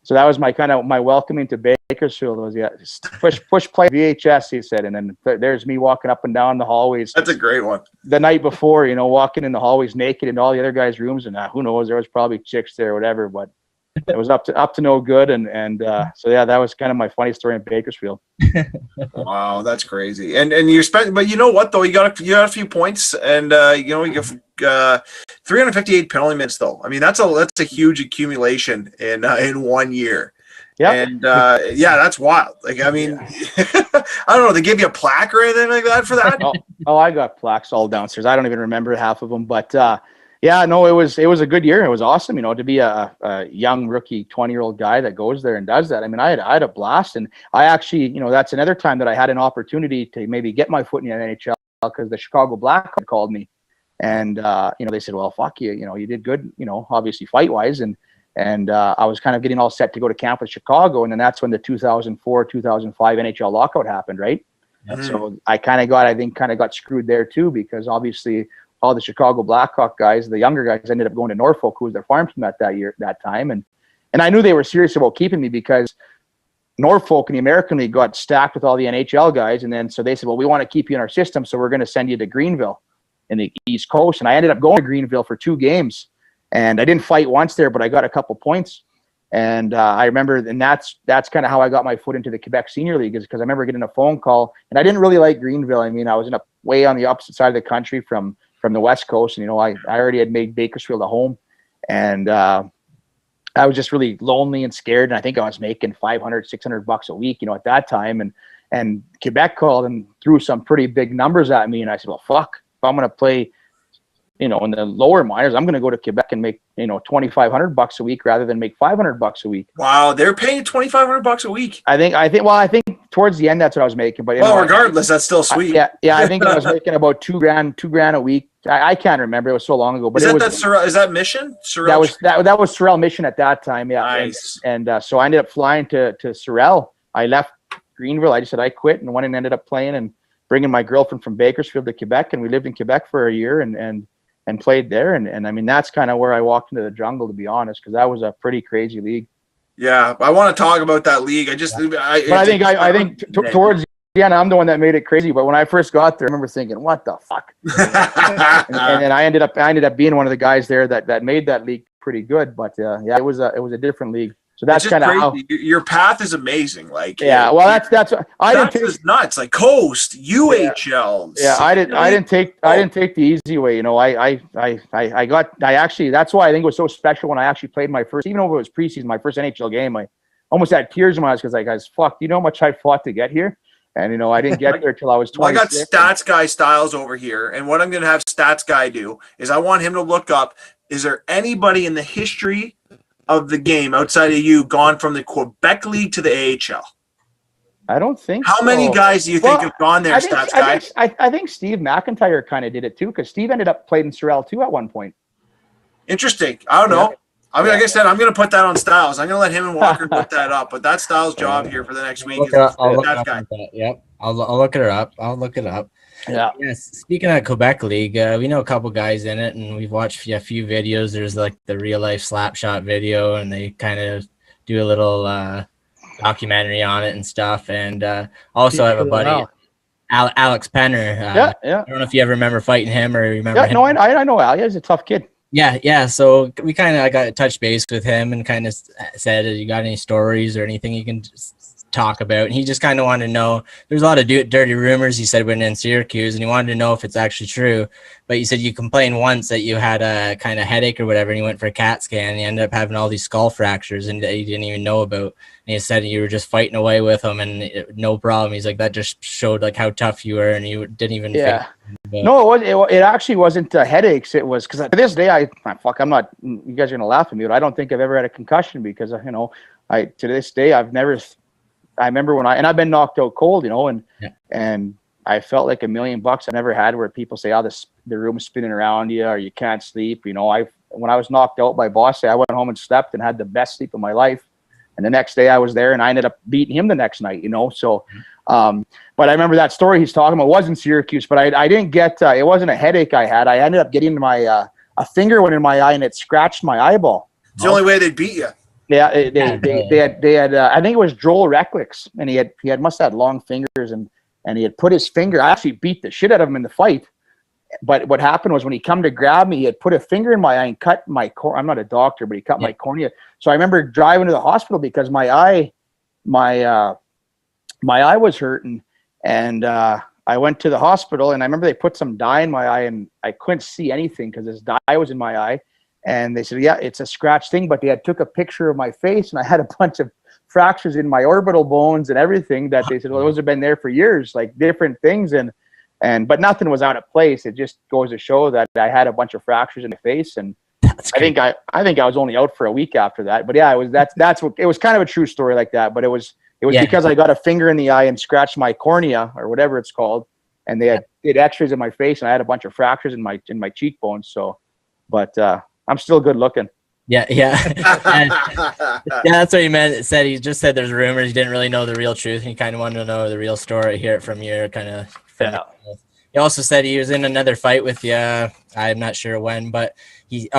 so that was my welcoming to Bakersfield. Was push play VHS, he said, and then there's me walking up and down the hallways. That's a great one. The night before, walking in the hallways naked into all the other guys' rooms, and who knows, there was probably chicks there or whatever, but it was up to no good. And so yeah, that was kind of my funny story in Bakersfield. Wow, that's crazy. And you spent, but you know what though, you got a few points, and you got 358 penalty minutes though. I mean, that's a huge accumulation in 1 year. Yeah. And that's wild. Like, I mean, I don't know, they give you a plaque or anything like that for that? I got plaques all downstairs. I don't even remember half of them, but yeah, no, it was a good year. It was awesome, to be a young rookie 20-year-old guy that goes there and does that. I mean, I had a blast, and I actually, that's another time that I had an opportunity to maybe get my foot in the NHL, because the Chicago Blackhawks called me, and they said, "Well, fuck you, you did good, obviously fight-wise," and I was kind of getting all set to go to camp with Chicago, and then that's when the 2004-2005 NHL lockout happened, right? Mm-hmm. So I kind of got screwed there too, because obviously all the Chicago Blackhawk guys, the younger guys, ended up going to Norfolk, who was their farm team that time. And I knew they were serious about keeping me, because Norfolk and the American League got stacked with all the NHL guys. And then so they said, "Well, we want to keep you in our system, so we're going to send you to Greenville in the East Coast." And I ended up going to Greenville for 2 games. And I didn't fight once there, but I got a couple points. And I remember, and that's kind of how I got my foot into the Quebec Senior League, is because I remember getting a phone call, and I didn't really like Greenville. I mean, I was way on the opposite side of the country from the West Coast. And, I already had made Bakersfield a home, and I was just really lonely and scared. And I think I was making $500-600 a week, at that time. And Quebec called and threw some pretty big numbers at me. And I said, "Well, fuck, if I'm going to play, in the lower minors, I'm going to go to Quebec and make, $2,500 a week rather than make $500 a week." Wow. They're paying $2,500 a week. I think towards the end, that's what I was making, but regardless, that's still sweet. I think I was making about $2,000 a week. I can't remember. It was so long ago, but is that Mission? Sorel? That was Sorel Mission at that time. Yeah. Nice. And so I ended up flying to Sorel. I left Greenville. I just said I quit, and went and ended up playing and bringing my girlfriend from Bakersfield to Quebec. And we lived in Quebec for a year and played there. And I mean, that's kind of where I walked into the jungle, to be honest, because that was a pretty crazy league. Yeah, I want to talk about that league. I think towards the end, I'm the one that made it crazy. But when I first got there, I remember thinking, "What the fuck?" and then I ended up being one of the guys there that made that league pretty good. But it was a different league. So that's kind of how your path is amazing. Like, well, that's I didn't take nuts, like Coast, UHL. Yeah, I didn't take the easy way. That's why I think it was so special when I actually played my first, even though it was preseason, my first NHL game. I almost had tears in my eyes, because guys, fuck, do you know how much I fought to get here? And I didn't get there till I was 20. I got Stats Guy Styles over here, and what I'm going to have Stats Guy do is I want him to look up, is there anybody in the history of the game outside of you gone from the Quebec League to the AHL? I don't think How many guys do you think have gone there, Stats Guy? I think Steve McIntyre kind of did it too, because Steve ended up playing in Sorel too at one point. Interesting. I don't know. I mean, like I said, I'm going to put that on Styles. I'm going to let him and Walker put that up, but that's Styles' job here for the next week. I'll look it up. Yeah. Yes. Speaking of Quebec League, we know a couple guys in it, and we've watched a few videos. There's like the real life slap shot video, and they kind of do a little documentary on it and stuff. And also I have a buddy, Alex Penner. I don't know if you ever remember fighting him or remember him. No, I know Al. He's a tough kid. Yeah. So we kind of got touch base with him and kind of said, "You got any stories or anything you can talk about?" And he just kind of wanted to know. There's a lot of dirty rumors, he said, when in Syracuse, and he wanted to know if it's actually true. But he said you complained once that you had a kind of headache or whatever, and you went for a CAT scan, and you ended up having all these skull fractures and that you didn't even know about. And he said you were just fighting away with them and no problem. He's like, that just showed like how tough you were, and you didn't even No, it actually wasn't headaches. It was because to this day, I'm not, you guys are going to laugh at me, but I don't think I've ever had a concussion, because, to this day, I remember when I've been knocked out cold, and I felt like $1 million I never had, where people say, "Oh, the room's spinning around you, or you can't sleep." When I was knocked out by Boss, I went home and slept and had the best sleep of my life. And the next day I was there, and I ended up beating him the next night, So But I remember that story he's talking about was in Syracuse, but I didn't get, it wasn't a headache I had. I ended up getting my, a finger went in my eye and it scratched my eyeball. It's the only way they beat you. Yeah, they had I think it was Joel Recklicks, and he must have had long fingers, and he had put his finger. I actually beat the shit out of him in the fight. But what happened was when he come to grab me, he had put a finger in my eye and cut my I'm not a doctor, but he cut my cornea. So I remember driving to the hospital because my eye was hurting, and I went to the hospital, and I remember they put some dye in my eye, and I couldn't see anything because this dye was in my eye. And they said, yeah, it's a scratch thing, but they had took a picture of my face, and I had a bunch of fractures in my orbital bones and everything that they said, well, those have been there for years, like different things. But nothing was out of place. It just goes to show that I had a bunch of fractures in the face. And I think I was only out for a week after that. But yeah, that's what, it was kind of a true story like that. But it was because I got a finger in the eye and scratched my cornea or whatever it's called. And they did x-rays in my face, and I had a bunch of fractures in my cheekbones. So, but, I'm still good looking. Yeah. That's what he meant. Said he just said there's rumors. He didn't really know the real truth. He kind of wanted to know the real story. Hear it from your kind of. Yeah. He also said he was in another fight with you. I'm not sure when, but in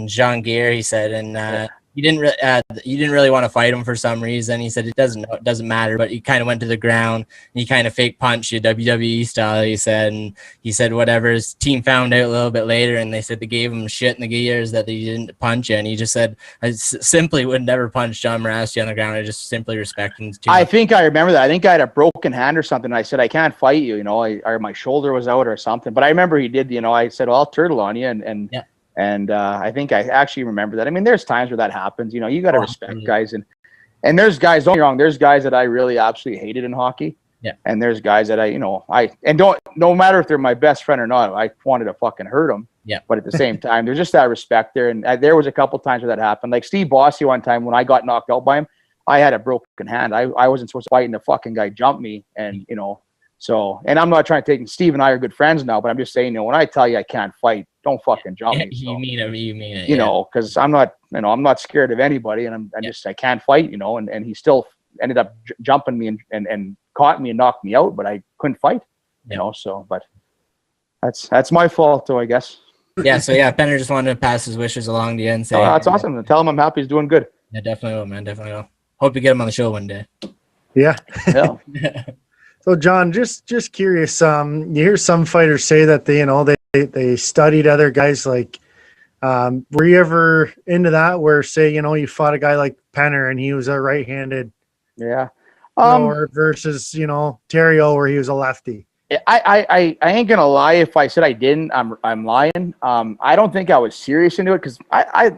Jean Gear, he said, and you didn't really want to fight him for some reason. He said it doesn't matter, but he kind of went to the ground and he kind of fake punched you WWE style. He said whatever. His team found out a little bit later, and they said they gave him shit in the gears that he didn't punch you, and he just said I simply would never punch Jon Mirasty on the ground. I just simply respect him too much. I think I remember that. I think I had a broken hand or something. I said I can't fight you, or my shoulder was out or something. But I remember he did. I said, well, I'll turtle on you, and. Yeah. And I think I actually remember that. I mean, there's times where that happens. You got to respect guys, and there's guys. Don't get me wrong. There's guys that I really absolutely hated in hockey. Yeah. And there's guys that no matter if they're my best friend or not, I wanted to fucking hurt them. Yeah. But at the same time, there's just that respect there. And there was a couple times where that happened. Like Steve Bossy one time when I got knocked out by him, I had a broken hand. I wasn't supposed to fight, and the fucking guy jumped me, and So, and I'm not trying to take. Steve and I are good friends now, but I'm just saying, when I tell you I can't fight, don't fucking jump me. You mean it. Because I'm not, I'm not scared of anybody, and I can't fight, And he still ended up jumping me and caught me and knocked me out, but I couldn't fight, So, but that's my fault, though, I guess. Yeah. So Penner just wanted to pass his wishes along to you and say, that's awesome. Tell him I'm happy he's doing good. Yeah, definitely will, man. Definitely will. Hope you get him on the show one day. Yeah. Yeah. So John, just curious, you hear some fighters say that they studied other guys. Like, were you ever into that where say, you fought a guy like Penner and he was a right-handed, versus, Terrio where he was a lefty? I ain't gonna lie. If I said I didn't, I'm lying. I don't think I was serious into it because I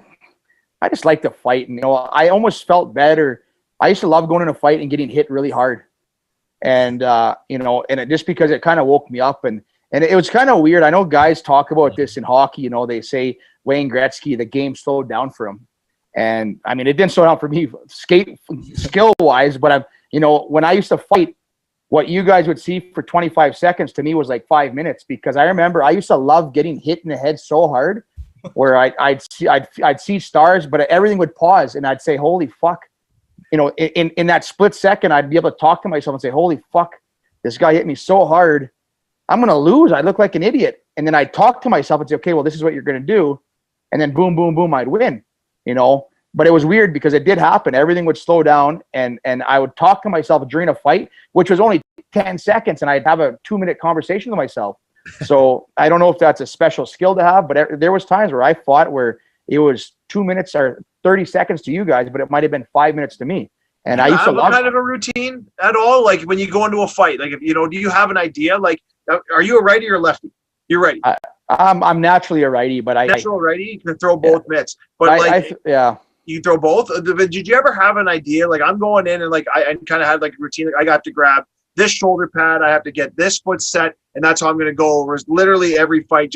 just like to fight, and I almost felt better. I used to love going in a fight and getting hit really hard. And, and it just because it kind of woke me up and it was kind of weird. I know guys talk about this in hockey, they say Wayne Gretzky, the game slowed down for him. And I mean, it didn't slow down for me skill wise, but when I used to fight, what you guys would see for 25 seconds to me was like 5 minutes, because I remember I used to love getting hit in the head so hard where I'd see stars, but everything would pause and I'd say, holy fuck. In that split second, I'd be able to talk to myself and say, holy fuck, this guy hit me so hard. I'm going to lose. I look like an idiot. And then I'd talk to myself and say, okay, well, this is what you're going to do. And then boom, boom, boom, I'd win, But it was weird because it did happen. Everything would slow down and I would talk to myself during a fight, which was only 10 seconds. And I'd have a 2-minute conversation with myself. So I don't know if that's a special skill to have, but there was times where I fought where it was 2 minutes or 30 seconds to you guys, but it might have been 5 minutes to me. And I used to love kind of a routine at all. Like when you go into a fight, like, do you have an idea? Like, are you a righty or a lefty? You're righty. I'm naturally a righty, but natural righty. You can throw both mitts, but you throw both. Did you ever have an idea? Like I'm going in and like, I kind of had like a routine. Like I got to grab this shoulder pad. I have to get this foot set. And that's how I'm going to go over. Literally every fight.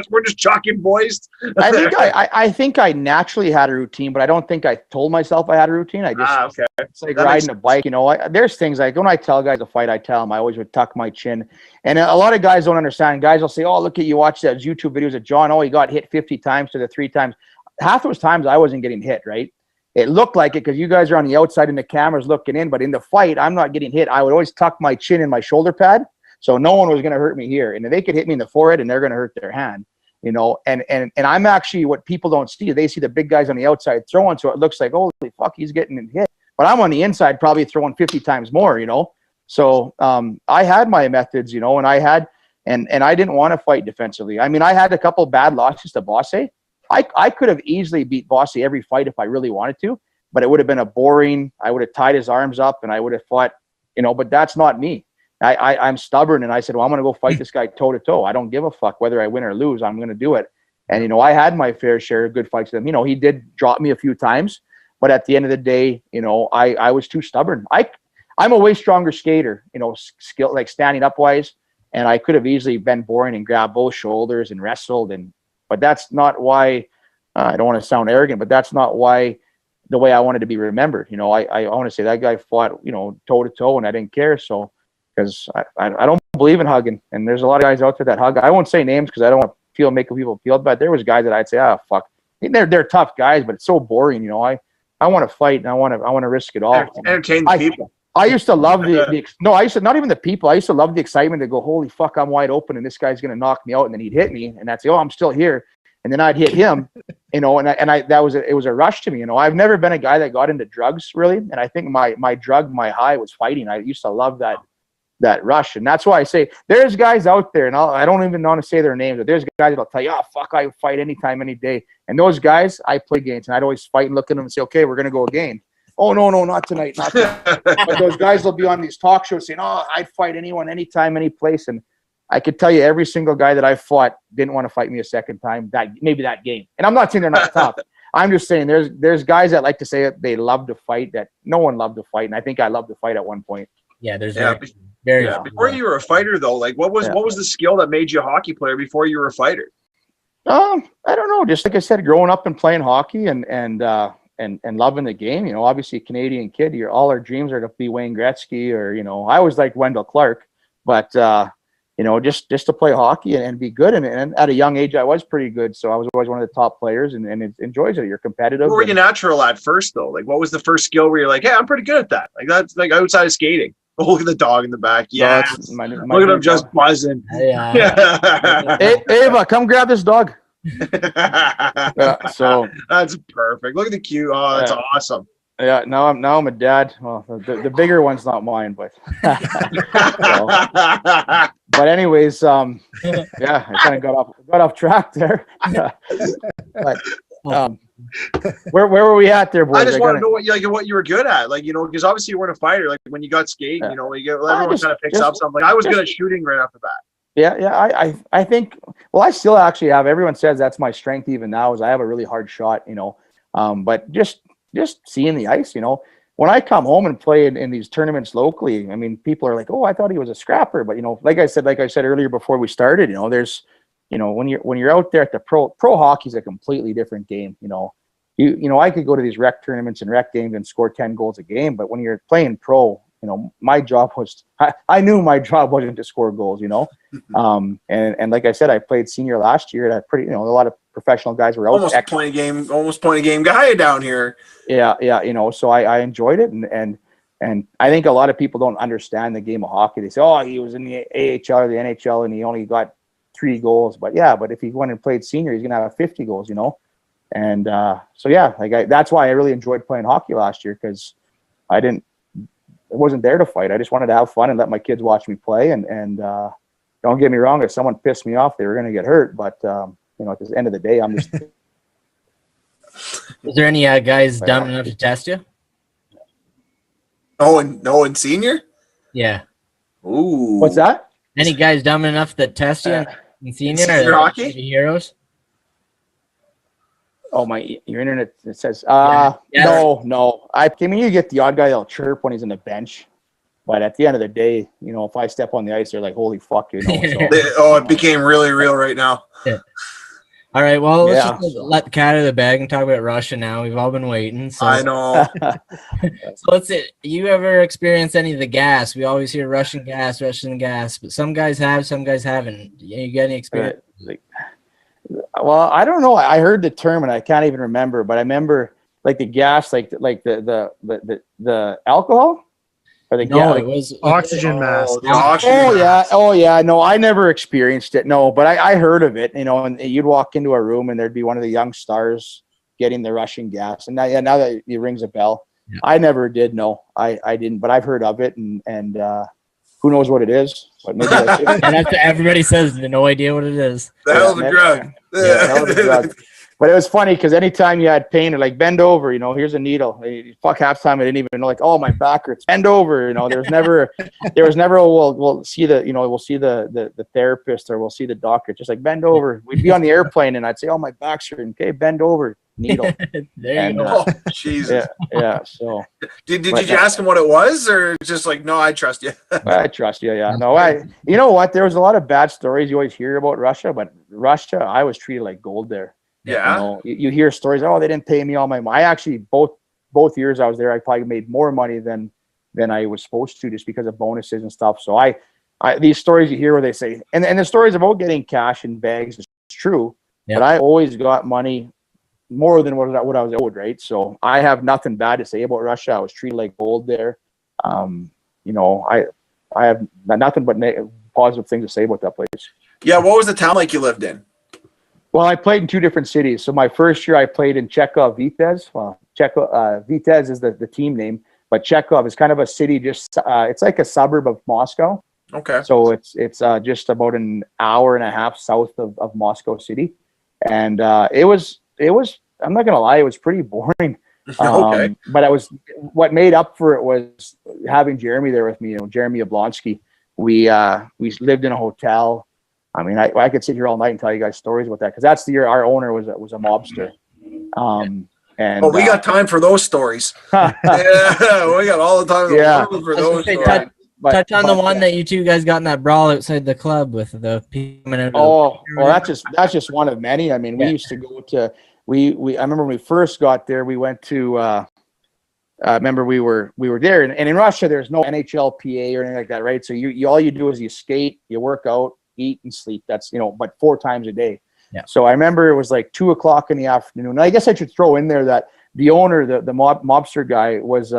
We're just chucking boys. I think I naturally had a routine, but I don't think I told myself I had a routine. I just It's like that riding a bike. There's things like when I tell guys to fight, I tell them I always would tuck my chin. And a lot of guys don't understand. Guys will say, "Oh, look at you watch those YouTube videos of John. Oh, he got hit 50 times to the 3 times." Half those times I wasn't getting hit, right? it looked like it because you guys are on the outside and the camera's looking in, but in the fight, I'm not getting hit. I would always tuck my chin in my shoulder pad, so no one was going to hurt me here. And they could hit me in the forehead, and they're going to hurt their hand, you know. And I'm actually, what people don't see, they see the big guys on the outside throwing, so it looks like, holy fuck, he's getting hit. But I'm on the inside, probably throwing 50 times more, you know. So I had my methods, you know, and I didn't want to fight defensively. I mean, I had a couple bad losses to Bosse. I could have easily beat Bosse every fight if I really wanted to, but it would have been I would have tied his arms up and I would have fought, you know, but that's not me. I'm stubborn, and I said, well, I'm going to go fight this guy toe to toe. I don't give a fuck whether I win or lose. I'm going to do it. And, you know, I had my fair share of good fights with him. You know, he did drop me a few times, but at the end of the day, you know, I was too stubborn. I'm a way stronger skater, you know, skill, like standing up wise. And I could have easily been boring and grabbed both shoulders and wrestled, but that's not why. I don't want to sound arrogant, but that's not why the way I wanted to be remembered. You know, I want to say that guy fought, you know, toe to toe, and I didn't care. So, because I don't believe in hugging, and there's a lot of guys out there that hug. I won't say names because I don't want to making people feel bad. There was guys that I'd say, fuck, they're tough guys, but it's so boring. You know, I want to fight and I want to risk it all. Entertain the people. I used to love not even the people. I used to love the excitement to go, holy fuck, I'm wide open and this guy's going to knock me out, and then he'd hit me, and I'd say, oh, I'm still here. And then I'd hit him, you know, it was a rush to me. You know, I've never been a guy that got into drugs really. And I think my high was fighting. I used to love that rush. And that's why I say there's guys out there, and I don't even want to say their names, but there's guys that'll tell you, oh, fuck, I fight anytime, any day. And those guys I play against, and I'd always fight and look at them and say, okay, we're going to go again. Oh, no, not tonight, not tonight. But those guys will be on these talk shows saying, oh, I'd fight anyone, anytime, any place. And I could tell you every single guy that I fought didn't want to fight me a second time, maybe that game. And I'm not saying they're not tough. I'm just saying there's guys that like to say that they love to fight, that no one loved to fight. And I think I loved to fight at one point. Yeah, there's very before you were a fighter though, like what was the skill that made you a hockey player before you were a fighter? I don't know. Just like I said, growing up and playing hockey and loving the game, you know, obviously a Canadian kid, all our dreams are to be Wayne Gretzky, or, you know, I was like Wendell Clark, but you know, just to play hockey and be good. And at a young age, I was pretty good. So I was always one of the top players, and it enjoys it. You're competitive. Where were you natural at first, though? Like, what was the first skill where you're like, hey, I'm pretty good at that? Like, that's like outside of skating. Oh, look at the dog in the back. Yeah. Look at him just buzzing. Yeah. Hey, Ava, come grab this dog. So that's perfect. Look at the cute. Oh, that's awesome. Yeah, now I'm a dad. Well, the bigger one's not mine, but but anyways, yeah, I kind of got off track there. But where were we at there, boys? I just want to know what you were good at, like, you know, because obviously you weren't a fighter. Like when you got skating, you know, everyone kind of picks up something. Like I was good at shooting right off the bat. Yeah, I think. Well, I still actually have. Everyone says that's my strength even now. Is I have a really hard shot, you know, but just seeing the ice, you know, when I come home and play in these tournaments locally, I mean, people are like, oh, I thought he was a scrapper. But, you know, like I said earlier before we started, you know, there's, you know, when you're out there at the pro hockey is a completely different game. You know, I could go to these rec tournaments and rec games and score 10 goals a game. But when you're playing pro, you know, my job was, I knew my job wasn't to score goals, you know. And like I said, I played senior last year at a a lot of professional guys were out. Almost point a game guy down here. Yeah. You know, so I enjoyed it. And I think a lot of people don't understand the game of hockey. They say, oh, he was in the AHL or the NHL and he only got 3 goals. But if he went and played senior, he's going to have 50 goals, you know. And so, yeah, that's why I really enjoyed playing hockey last year, because I wasn't there to fight. I just wanted to have fun and let my kids watch me play. And don't get me wrong, if someone pissed me off, they were going to get hurt. But, you know, at the end of the day, I'm just. Is there any guys dumb enough to test you? Oh, in senior? Yeah. Ooh. What's that? Any guys dumb enough that test you in senior? Senior hockey? Heroes? Oh, your internet, it says, no. I mean, you get the odd guy that'll chirp when he's on the bench. But at the end of the day, you know, if I step on the ice, they're like, holy fuck, you know. So. It became really real right now. Yeah. All right, well, let's just let the cat out of the bag and talk about Russia now. We've all been waiting. So. I know. So you ever experience any of the gas? We always hear Russian gas, but some guys have, some guys haven't. You got any experience? Well, I don't know. I heard the term and I can't even remember, but I remember like the gas, like the alcohol, or the gas? it was Oxygen mask. Oh yeah. No, I never experienced it. No, but I heard of it. And you'd walk into a room and there'd be one of the young stars getting the Russian gas. And now that it rings a bell, I never did. No, I didn't. But I've heard of it, and who knows what it is? But maybe I should. And that's what everybody says. No idea what it is. The hell of a drug. Yeah, hell of a drug. But it was funny because anytime you had pain, like bend over, here's a needle. Fuck, half the time I didn't even know, like, oh, my back hurts. Bend over, there was never, oh, we'll see the therapist, or we'll see the doctor. Just like, bend over. We'd be on the airplane and I'd say, oh, my back's hurting. Okay, bend over. Needle. There you go. Oh, Jesus. Yeah. So did you ask him what it was, or just like, no, I trust you? I trust you. Yeah. No, you know what? There was a lot of bad stories you always hear about Russia, but Russia, I was treated like gold there. Yeah. You hear stories. Oh, they didn't pay me all my money. I actually both years I was there, I probably made more money than I was supposed to, just because of bonuses and stuff. So I these stories you hear where they say, and the stories about getting cash in bags is true, but I always got money more than what I was owed, right? So I have nothing bad to say about Russia. I was treated like gold there. I have nothing but positive things to say about that place. Yeah. What was the town like you lived in? Well, I played in 2 different cities. So my first year I played in Chekhov Vitez. Well, Vitez is the team name, but Chekhov is kind of a city, just it's like a suburb of Moscow. Okay. So it's just about an hour and a half south of Moscow City. And it was, I'm not going to lie, it was pretty boring. Okay. But what made up for it was having Jeremy there with me, Jeremy Yablonsky. We lived in a hotel. I mean, I could sit here all night and tell you guys stories about that, because that's the year our owner was a mobster. And we got time for those stories. Yeah, we got all the time for those stories. Touch on the one that you two guys got in that brawl outside the club with the people. That's just one of many. I mean, we used to go to. I remember when we first got there, we went to. Remember we were there, and in Russia there's no NHLPA or anything like that, right? So you all you do is you skate, you work out, eat, and sleep. That's but 4 times a day. Yeah. So I remember it was like 2:00 in the afternoon. And I guess I should throw in there that the owner, the mobster guy, was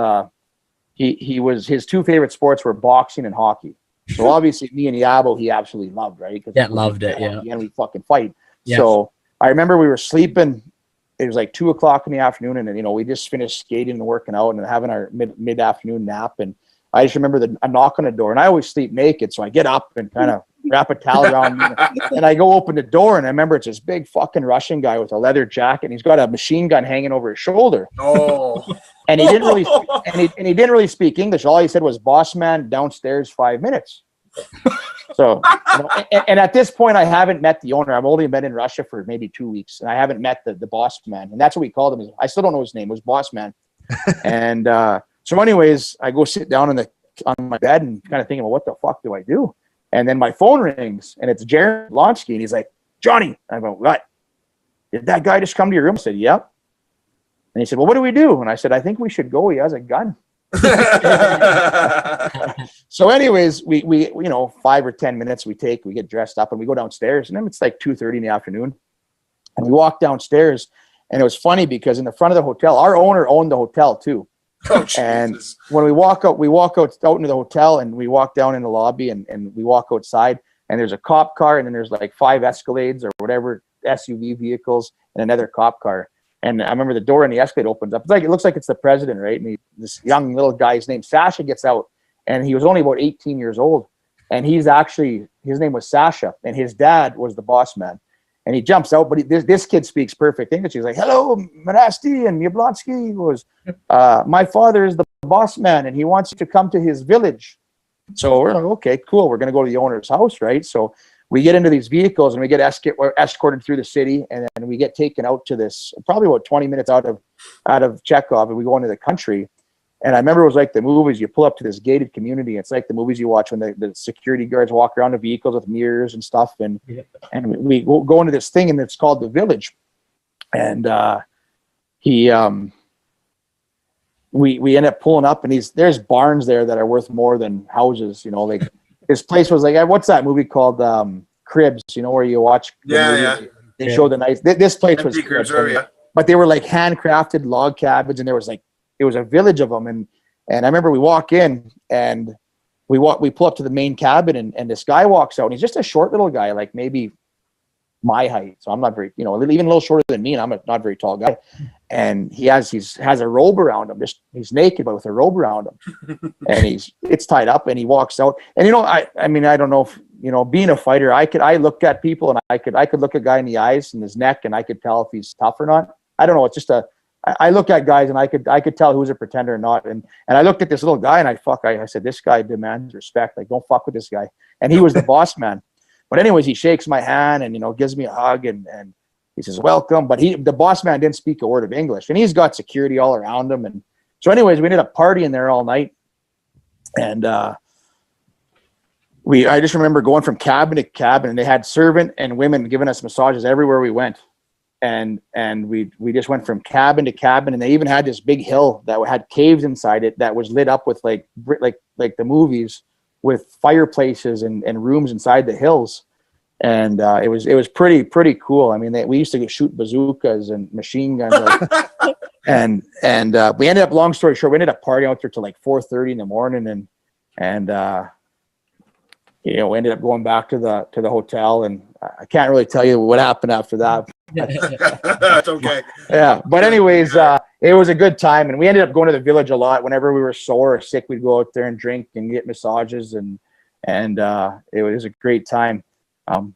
his 2 favorite sports were boxing and hockey. So obviously me and Yabo he absolutely loved, right? Loved it. Yeah. And we fucking fight. Yes. So I remember we were sleeping. It was like 2:00 in the afternoon, and we just finished skating and working out and having our mid-afternoon nap. And I just remember a knock on the door, and I always sleep naked, so I get up and kind of wrap a towel around me, and I go open the door, and I remember it's this big fucking Russian guy with a leather jacket, and he's got a machine gun hanging over his shoulder. Oh. And he didn't really, and he didn't really speak English. All he said was, "Boss man, downstairs 5 minutes." So, and at this point, I haven't met the owner. I've only been in Russia for maybe 2 weeks, and I haven't met the boss man. And that's what we called him. I still don't know his name. It was Boss Man. And so, anyways, I go sit down on my bed and kind of thinking, well, what the fuck do I do? And then my phone rings, and it's Jeremy Yablonsky, and he's like, "Johnny." I go, "What? Did that guy just come to your room?" I said, "Yep." And he said, "Well, what do we do?" And I said, "I think we should go. He has a gun." So anyways, we 5 or 10 minutes we get dressed up and we go downstairs, and then it's like 2:30 in the afternoon, and we walk downstairs, and it was funny because in the front of the hotel, our owner owned the hotel too. Oh, and when we walk out into the hotel, and we walk down in the lobby, and we walk outside, and there's a cop car, and then there's like 5 Escalades or whatever SUV vehicles and another cop car. And I remember the door and the Escalade opens up. It looks like it's the president, right? And this young little guy, his name Sasha, gets out, and he was only about 18 years old. And his name was Sasha, and his dad was the boss man. And he jumps out, but this kid speaks perfect English. He's like, "Hello, Mirasty and Yablonsky." He goes, "My father is the boss man, and he wants you to come to his village." So we're like, okay, cool. We're going to go to the owner's house, right? So we get into these vehicles, and we get escorted through the city, and then we get taken out to this, probably about 20 minutes out of Chekhov, and we go into the country. And I remember it was like the movies. You pull up to this gated community. It's like the movies you watch when the security guards walk around the vehicles with mirrors and stuff. And we go into this thing, and it's called the village. And we end up pulling up, and there's barns there that are worth more than houses. Like this place was like, what's that movie called? Cribs. Where you watch. Yeah. They show the nice. This place was. Cribs, yeah. but they were like handcrafted log cabins, and there was like, it was a village of them. And I remember we walk in and we pull up to the main cabin, and this guy walks out, and he's just a short little guy, like maybe my height. So I'm not very, even a little shorter than me, and I'm a not very tall guy. And he has a robe around him. He's naked, but with a robe around him, and it's tied up, and he walks out. And I mean, I don't know if, being a fighter, I look at people, and I could look a guy in the eyes and his neck, and I could tell if he's tough or not. I don't know. It's just I look at guys, and I could tell who's a pretender or not. And I looked at this little guy, and I said, this guy demands respect. Like, don't fuck with this guy. And he was the boss man. But anyways, he shakes my hand and, gives me a hug, and he says, welcome. But the boss man didn't speak a word of English, and he's got security all around him. And so anyways, we ended up partying there all night. And I just remember going from cabin to cabin, and they had servant and women giving us massages everywhere we went. And we just went from cabin to cabin, and they even had this big hill that had caves inside it that was lit up with like the movies, with fireplaces and rooms inside the hills. And it was pretty cool. I mean, we used to shoot bazookas and machine guns, and we ended up, long story short, we ended up partying out there till like 4:30 in the morning, and we ended up going back to the hotel, and I can't really tell you what happened after that. That's okay. Yeah, but anyways, it was a good time, and we ended up going to the village a lot. Whenever we were sore or sick, we'd go out there and drink and get massages, and it was a great time.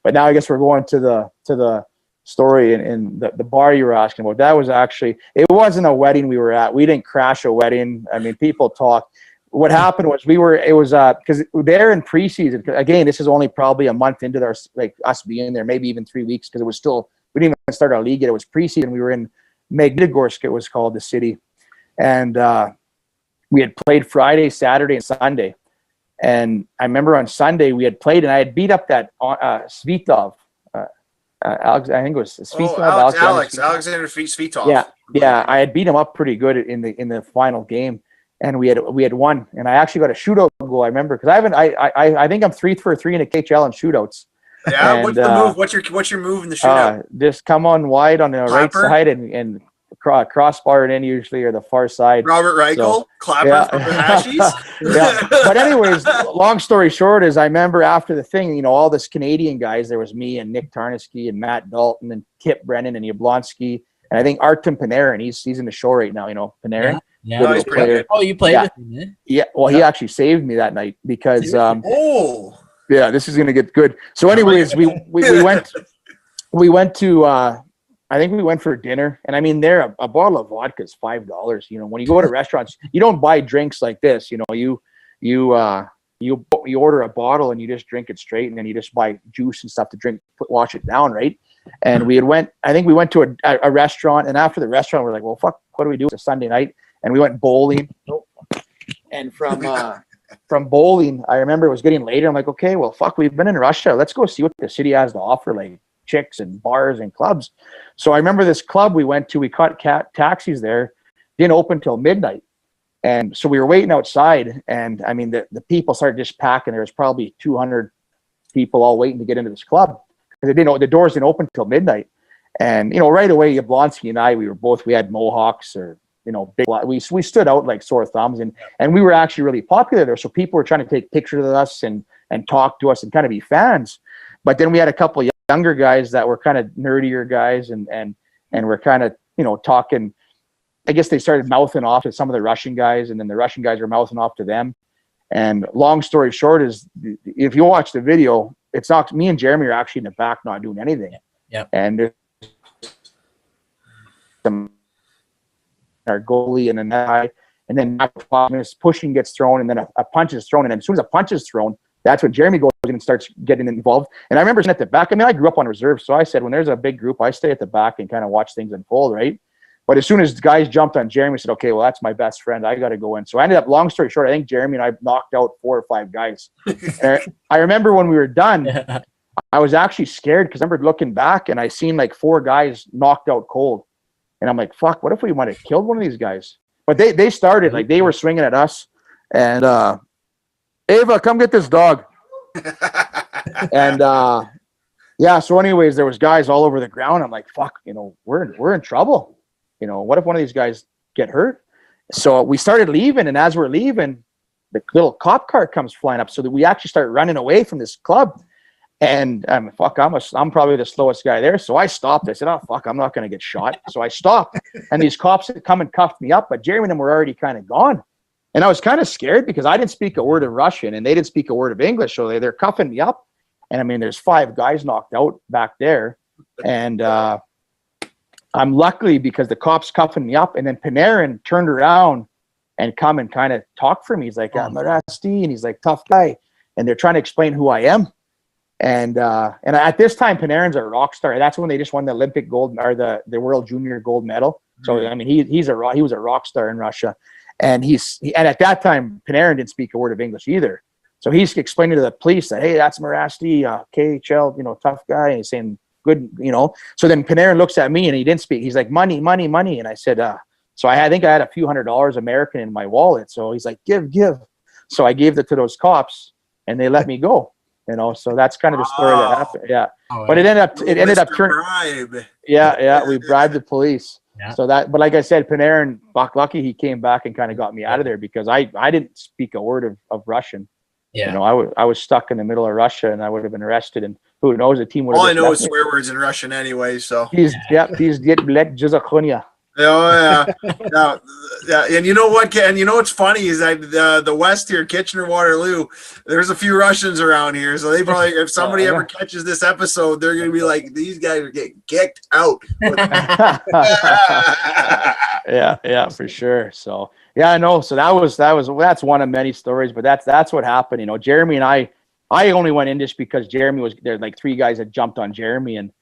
But now I guess we're going to the story in the bar you were asking about. That was actually, it wasn't a wedding we were at. We didn't crash a wedding. I mean, people talk. What happened was because they're in preseason. Again, this is only probably a month into us being there, maybe even 3 weeks, because it was still, we didn't even start our league yet. It was preseason. We were in Magnitogorsk, it was called, the city. And we had played Friday, Saturday, and Sunday. And I remember on Sunday we had played, and I had beat up that Svitov. I think it was Svitov. Alexander Svitov. Yeah. I had beat him up pretty good in the final game, and we had won. And I actually got a shootout goal. I remember, because I think I'm 3 for 3 in the KHL in shootouts. Yeah. And, what's the move? What's your move in the shootout? Just come on wide on the right side and crossbar it in, usually, or the far side. Robert Reichel, clapper from the Ashes. Yeah. But anyways, long story short is, I remember after the thing, all this Canadian guys, there was me and Nick Tarnowski and Matt Dalton and Kip Brennan and Yablonsky, and I think Artem Panarin. He's in the show right now. Panarin. Yeah. Oh, he's pretty good. Oh, you played with him, man. Yeah. Well, he actually saved me that night because. Yeah, this is gonna get good. So, anyways, we went to. I think we went for dinner, and I mean, there a bottle of vodka is $5. When you go to restaurants, you don't buy drinks like this. You order a bottle and you just drink it straight, and then you just buy juice and stuff to drink, wash it down, right? And I think we went to a restaurant, and after the restaurant, we're like, well, fuck, what do we do? It's a Sunday night, and we went bowling. And from bowling, I remember it was getting later. I'm like, okay, well, fuck, we've been in Russia. Let's go see what the city has to offer, like chicks and bars and clubs. So I remember this club we went to, we caught taxis there, didn't open till midnight. And so we were waiting outside, and I mean, the people started just packing. There was probably 200 people all waiting to get into this club, because the doors didn't open till midnight. And, right away, Yablonsky and I, we had mohawks, or, big, we stood out like sore thumbs, and we were actually really popular there. So people were trying to take pictures of us and talk to us and kind of be fans. But then we had a couple of younger guys that were kind of nerdier guys, and were kind of, talking. I guess they started mouthing off to some of the Russian guys, and then the Russian guys were mouthing off to them. And long story short is, if you watch the video, it's not, me and Jeremy are actually in the back not doing anything. Yeah. And there's our goalie and then pushing gets thrown, and then a punch is thrown, and then as soon as a punch is thrown, that's when Jeremy goes in and starts getting involved. And I remember sitting at the back. I mean, I grew up on reserve, so I said, when there's a big group, I stay at the back and kind of watch things unfold, right? But as soon as the guys jumped on Jeremy, I said, okay, well, that's my best friend. I got to go in. So I ended up, long story short, I think Jeremy and I knocked out 4 or 5 guys. I remember when we were done, I was actually scared, because I remember looking back and I seen like 4 guys knocked out cold. And I'm like, fuck, what if we might have killed one of these guys? But they started, like, they were swinging at us. And Ava, come get this dog. And yeah, so anyways, there was guys all over the ground. I'm like, fuck, we're in trouble. what if one of these guys get hurt? So we started leaving, and as we're leaving, the little cop car comes flying up, so that we actually start running away from this club. And I'm probably the slowest guy there, so I stopped. I said, "Oh fuck, I'm not going to get shot." So I stopped, and these cops had come and cuffed me up, but Jeremy and them were already kind of gone. And I was kind of scared because I didn't speak a word of Russian, and they didn't speak a word of English, so they're cuffing me up. And I mean, there's 5 guys knocked out back there, and I'm luckily because the cops cuffing me up, and then Panarin turned around and come and kind of talk for me. He's like, Mirasty, and he's like, tough guy, and they're trying to explain who I am. And at this time, Panarin's a rock star. That's when they just won the Olympic gold or the World Junior gold medal. So I mean, he was a rock star in Russia, and and at that time, Panarin didn't speak a word of English either. So he's explaining to the police that, hey, that's Mirasty, KHL, tough guy. And he's saying good, So then Panarin looks at me and he didn't speak. He's like, money, money, money. And I said, so I think I had a few $100 American in my wallet. So he's like, give. So I gave it to those cops, and they let me go. So that's kind of the story that happened. Yeah. But it ended up turning. Yeah. We bribed the police. Yeah. So but like I said, Panarin, lucky he came back and kind of got me out of there because I didn't speak a word of Russian. Yeah. I was stuck in the middle of Russia, and I would have been arrested, and who knows, the team would have. All I know is swear words in Russian anyway, so. He's get let Jizakhunya. Oh yeah. And you know what? And you know what's funny is that the West here, Kitchener, Waterloo, there's a few Russians around here, so they probably, if somebody ever catches this episode, they're gonna be like, these guys are getting kicked out. yeah, for sure. So yeah, I know. So that's one of many stories, but that's what happened. Jeremy and I only went in just because Jeremy was there. Like 3 guys had jumped on Jeremy, and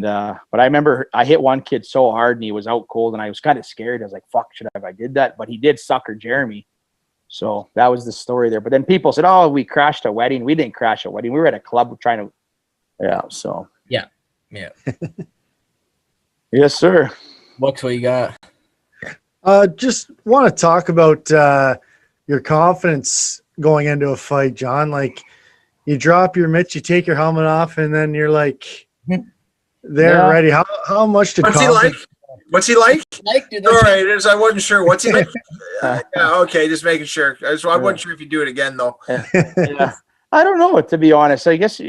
but I remember I hit one kid so hard and he was out cold, and I was kind of scared. I was like, fuck, should I have I did that? But he did sucker Jeremy. So that was the story there. But then people said, oh, we crashed a wedding. We didn't crash a wedding. We were at a club trying to, so. Yeah. Yes, sir. What you got? Just want to talk about your confidence going into a fight, John. Like, you drop your mitts, you take your helmet off, and then you're like, they're ready. How much to? What's he like? All right, I wasn't sure. What's he like? Okay, just making sure. I wasn't sure if you do it again though. Yeah. I don't know, to be honest. I guess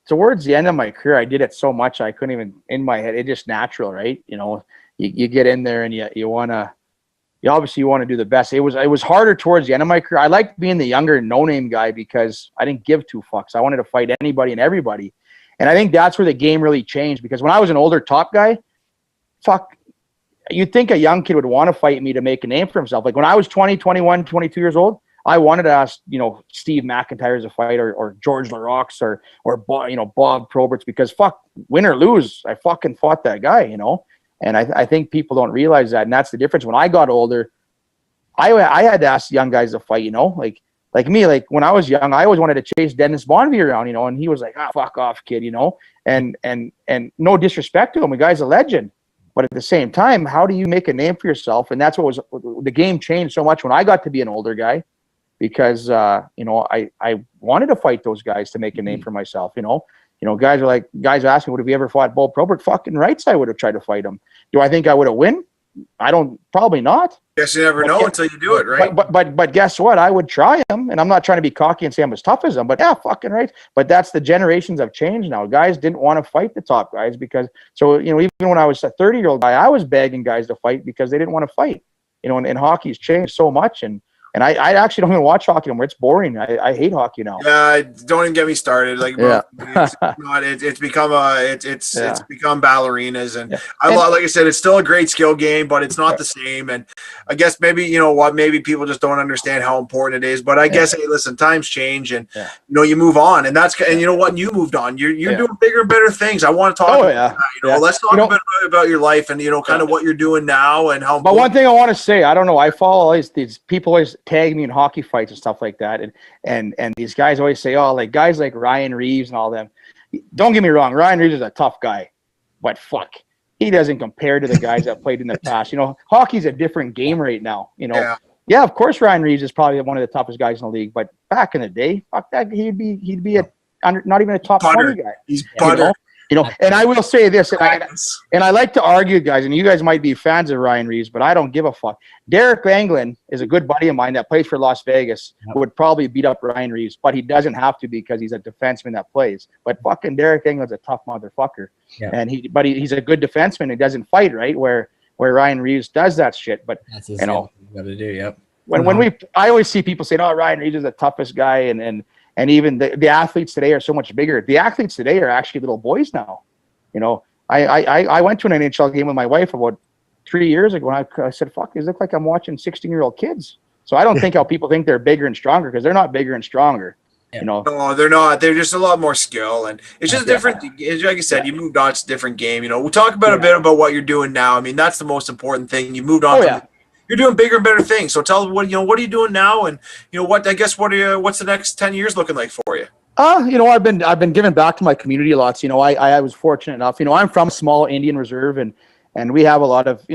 towards the end of my career, I did it so much I couldn't even, in my head. It's just natural, right? You get in there and you obviously want to do the best. It was harder towards the end of my career. I liked being the younger no-name guy because I didn't give 2 fucks. I wanted to fight anybody and everybody. And I think that's where the game really changed, because when I was an older top guy, you'd think a young kid would want to fight me to make a name for himself. Like when I was 20, 21, 22 years old, I wanted to ask, Steve McIntyre as a fighter, or George LaRocque or Bob Proberts, because win or lose, I fucking fought that guy, And I think people don't realize that. And that's the difference. When I got older, I had to ask young guys to fight, like me, like when I was young, I always wanted to chase Dennis Bonvie around, and he was like, fuck off, kid, and no disrespect to him. The guy's a legend. But at the same time, how do you make a name for yourself? And that's what the game changed so much when I got to be an older guy, because, I wanted to fight those guys to make a name for myself, guys ask me, would have you ever fought Bo Probert? Fucking rights, I would have tried to fight him. Do I think I would have win? Probably not. Guess you never know until you do it, right? But guess what? I would try him, and I'm not trying to be cocky and say I'm as tough as them, but yeah, fucking right. But that's the generations have changed now. Guys didn't want to fight the top guys because, even when I was a 30-year-old guy, I was begging guys to fight because they didn't want to fight. And hockey's changed so much, and I actually don't even watch hockey anymore. It's boring. I hate hockey now. Yeah, don't even get me started. Like, it's become it's become ballerinas, and like I said, it's still a great skill game, but it's not the same. And I guess maybe maybe people just don't understand how important it is. But I guess, hey, listen, times change, and you move on, and you know what? You moved on. You're doing bigger and better things. I want to talk about that. Let's talk a bit about your life and kind of what you're doing now and how. But one thing I want to say, I don't know. I follow these people always tag me in hockey fights and stuff like that, and these guys always say, like guys like Ryan Reeves and all them. Don't get me wrong, Ryan Reeves is a tough guy, but he doesn't compare to the guys that played in the past. Hockey's a different game right now. Yeah, of course Ryan Reeves is probably one of the toughest guys in the league, but back in the day, fuck that, he'd be not even a top 20 guy. He's butter. And I will say this, and I like to argue, guys, and you guys might be fans of Ryan Reeves, but I don't give a fuck. Derek Anglin is a good buddy of mine that plays for Las Vegas, who would probably beat up Ryan Reeves, but he doesn't have to because he's a defenseman that plays. But fucking Derek Anglin's a tough motherfucker. Yeah. And he's a good defenseman. He doesn't fight, right? Where Ryan Reeves does that shit. But that's you got to do. Yep. I always see people saying, "Oh, Ryan Reeves is the toughest guy," and even the athletes today are so much bigger. The athletes today are actually little boys now. I went to an NHL game with my wife about 3 years ago, and I said, "Fuck, it looks like I'm watching 16-year-old kids." So I don't think how people think they're bigger and stronger, because they're not bigger and stronger. No, they're not. They're just a lot more skill, and it's just different. Like I said, you moved on. It's a different game. We'll talk about a bit about what you're doing now. I mean, that's the most important thing. You moved on. You're doing bigger and better things. So tell us what are you doing now, and what's the next 10 years looking like for you? I've been giving back to my community a lot. So, I was fortunate enough. I'm from a small Indian reserve, and we have a lot of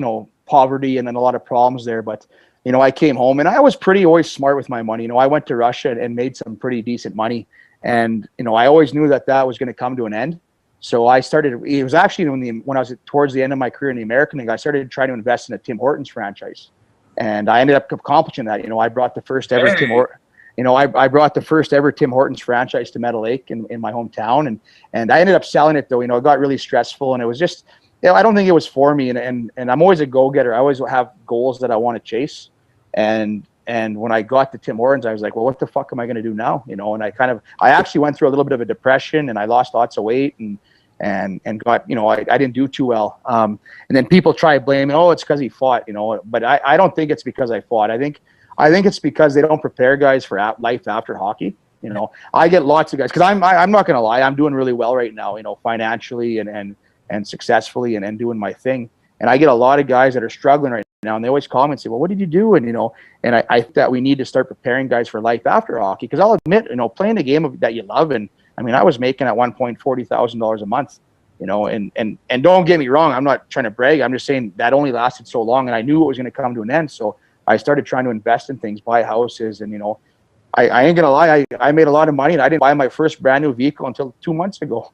poverty and then a lot of problems there. But I came home, and I was always smart with my money. I went to Russia and made some pretty decent money, and I always knew that was going to come to an end. So I started. It was actually when I was towards the end of my career in the American League, I started trying to invest in a Tim Hortons franchise, and I ended up accomplishing that. I brought the first ever Tim Hortons. I brought the first ever Tim Hortons franchise to Meadow Lake in my hometown, and I ended up selling it though. It got really stressful, and it was just, I don't think it was for me. And I'm always a go-getter. I always have goals that I want to chase. And when I got to Tim Hortons, I was like, well, what the fuck am I going to do now? And I actually went through a little bit of a depression, and I lost lots of weight and got, I didn't do too well. And then people try blaming, it's because he fought, but I don't think it's because I fought. I think it's because they don't prepare guys for life after hockey. I get lots of guys, because I'm not going to lie, I'm doing really well right now, financially and successfully and doing my thing. And I get a lot of guys that are struggling right now, and they always call me and say, well, what did you do? And, and I think that we need to start preparing guys for life after hockey, because I'll admit, playing a game that you love, and I mean, I was making at one point $40,000 a month, and don't get me wrong, I'm not trying to brag. I'm just saying that only lasted so long, and I knew it was going to come to an end. So I started trying to invest in things, buy houses, and, I ain't going to lie, I made a lot of money, and I didn't buy my first brand new vehicle until 2 months ago.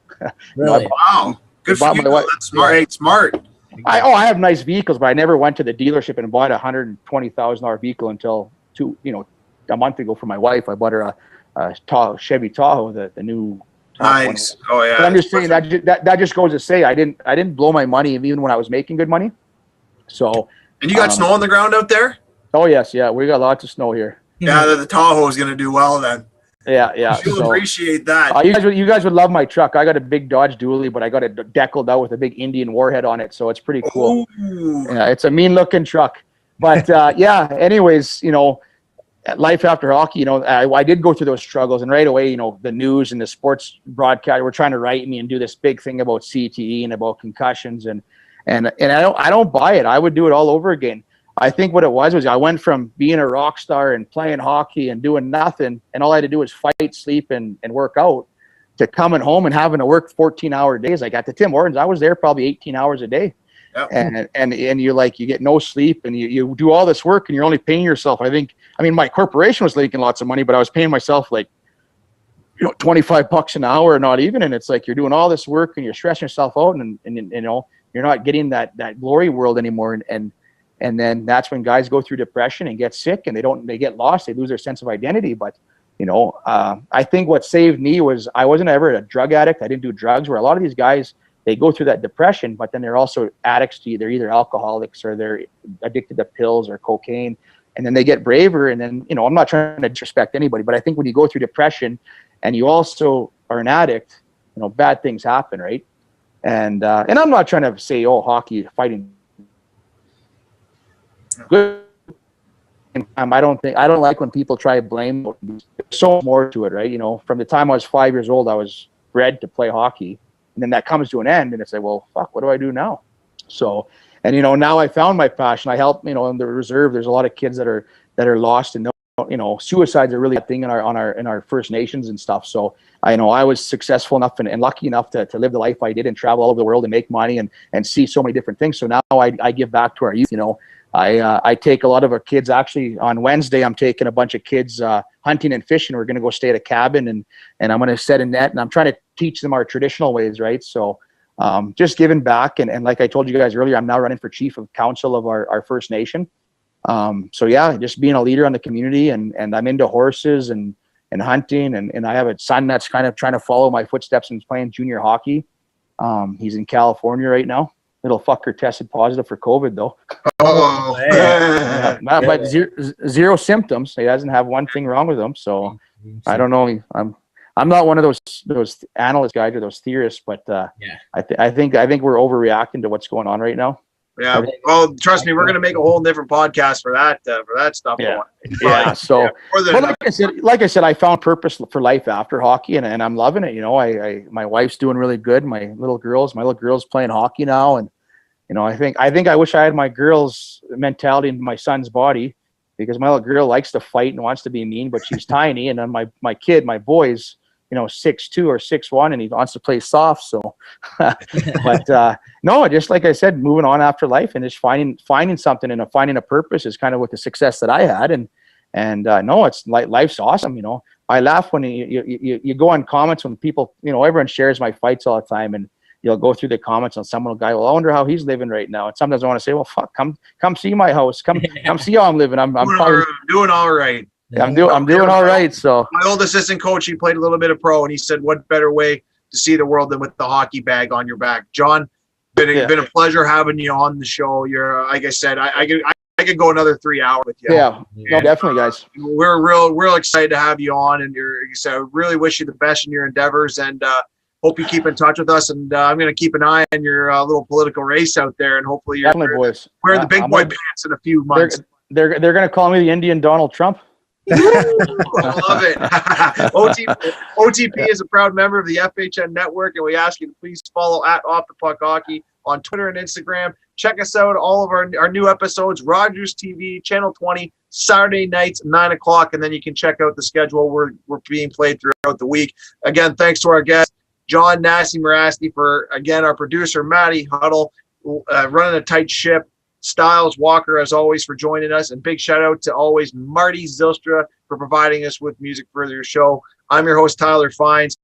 Really? Wow. Good for you. That's smart. Hey, smart. I have nice vehicles, but I never went to the dealership and bought a $120,000 vehicle until a month ago for my wife. I bought her a Chevy Tahoe, the new. Nice. Oh yeah. But I'm just saying that just goes to say I didn't blow my money even when I was making good money. So. And you got snow on the ground out there? Oh yes, yeah, we got lots of snow here. Yeah, the Tahoe is going to do well then. Yeah. You'll appreciate that. You guys would love my truck. I got a big Dodge Dually, but I got it deckled out with a big Indian warhead on it, so it's pretty cool. Ooh. Yeah, it's a mean-looking truck. But anyways, life after hockey, I did go through those struggles, and right away, the news and the sports broadcast were trying to write me and do this big thing about CTE and about concussions, and I don't buy it. I would do it all over again. I think what it was I went from being a rock star and playing hockey and doing nothing, and all I had to do was fight, sleep, and work out, to coming home and having to work 14-hour days. Like at the Tim Hortons, I was there probably 18 hours a day. Yep. And you get no sleep, and you do all this work, and you're only paying yourself. I mean, my corporation was making lots of money, but I was paying myself like, $25 an hour, not even. And it's like, you're doing all this work and you're stressing yourself out, and you're not getting that glory world anymore. And then that's when guys go through depression and get sick, and they get lost. They lose their sense of identity. But, I think what saved me was I wasn't ever a drug addict. I didn't do drugs, where a lot of these guys, they go through that depression, but then they're also addicts to either alcoholics, or they're addicted to pills or cocaine. And then they get braver. And then, I'm not trying to disrespect anybody, but I think when you go through depression and you also are an addict, bad things happen. Right. And I'm not trying to say, hockey, fighting, good. I don't like when people try to blame. There's so more to it, right? From the time I was 5 years old, I was bred to play hockey, and then that comes to an end, and it's like, well, fuck, what do I do now? So, and now I found my passion. I help, in the reserve. There's a lot of kids that are lost, and suicides are really a thing in our First Nations and stuff. So I was successful enough and lucky enough to live the life I did and travel all over the world and make money and see so many different things. So now I give back to our youth. I take a lot of our kids. Actually, on Wednesday, I'm taking a bunch of kids hunting and fishing. We're going to go stay at a cabin, and I'm going to set a net, and I'm trying to teach them our traditional ways, right? So just giving back. And like I told you guys earlier, I'm now running for chief of council of our First Nation. So yeah, just being a leader in the community, and I'm into horses and hunting, and I have a son that's kind of trying to follow my footsteps and playing junior hockey. He's in California right now. Little fucker tested positive for COVID though. Oh, yeah, but zero symptoms. He doesn't have one thing wrong with him. So I don't know. I'm not one of those analyst guys or those theorists, but I think we're overreacting to what's going on right now. Yeah. Well, trust me, we're going to make a whole different podcast for that stuff. Yeah. Yeah. So, but like I said, I found purpose for life after hockey, and I'm loving it. You know, my wife's doing really good. My little girl's playing hockey now, and you know, I think I wish I had my girl's mentality in my son's body, because my little girl likes to fight and wants to be mean, but she's tiny, and then my boy's, you know, 6'2" or 6'1", and he wants to play soft. So, but no, just like I said, moving on after life and just finding something and finding a purpose is kind of what the success that I had. And no, it's like life's awesome. You know, I laugh when you go on comments when people, you know, everyone shares my fights all the time, and you'll go through the comments and someone will go, well, I wonder how he's living right now. And sometimes I want to say, well, fuck, come see my house, come see how I'm living. I'm doing all right. Yeah, I'm doing all right. So my old assistant coach, he played a little bit of pro, and he said, what better way to see the world than with the hockey bag on your back? Jon, been a pleasure having you on the show. You're, like I said, I could go another 3 hours with you. Yeah, no, definitely, guys. We're real excited to have you on, and I really wish you the best in your endeavors, and hope you keep in touch with us. And I'm going to keep an eye on your little political race out there, and hopefully you're boys. Wearing the big boy pants in a few months. They're going to call me the Indian Donald Trump. I love it. OTP is a proud member of the FHN network, and we ask you to please follow at Off the Puck Hockey on Twitter and Instagram. Check us out, all of our new episodes, Rogers TV, Channel 20, Saturday nights, 9 o'clock, and then you can check out the schedule. We're being played throughout the week. Again, thanks to our guest, Jon Mirasty, for, again, our producer, Maddie Huddle, running a tight ship. Styles Walker, as always, for joining us, and big shout out to always Marty Zylstra for providing us with music for your show. I'm your host, Tyler Fines,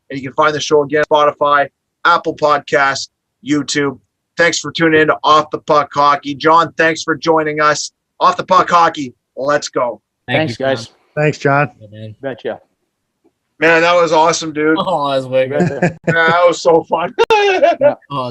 and you can find the show again Spotify, Apple Podcasts, YouTube. Thanks for tuning in to Off the Puck Hockey. Jon, thanks for joining us. Off the Puck Hockey, let's go. Thanks, guys. Thanks, Jon. Man. Betcha. Man, that was awesome, dude. Oh, that was way good. Yeah, that was so fun. Oh,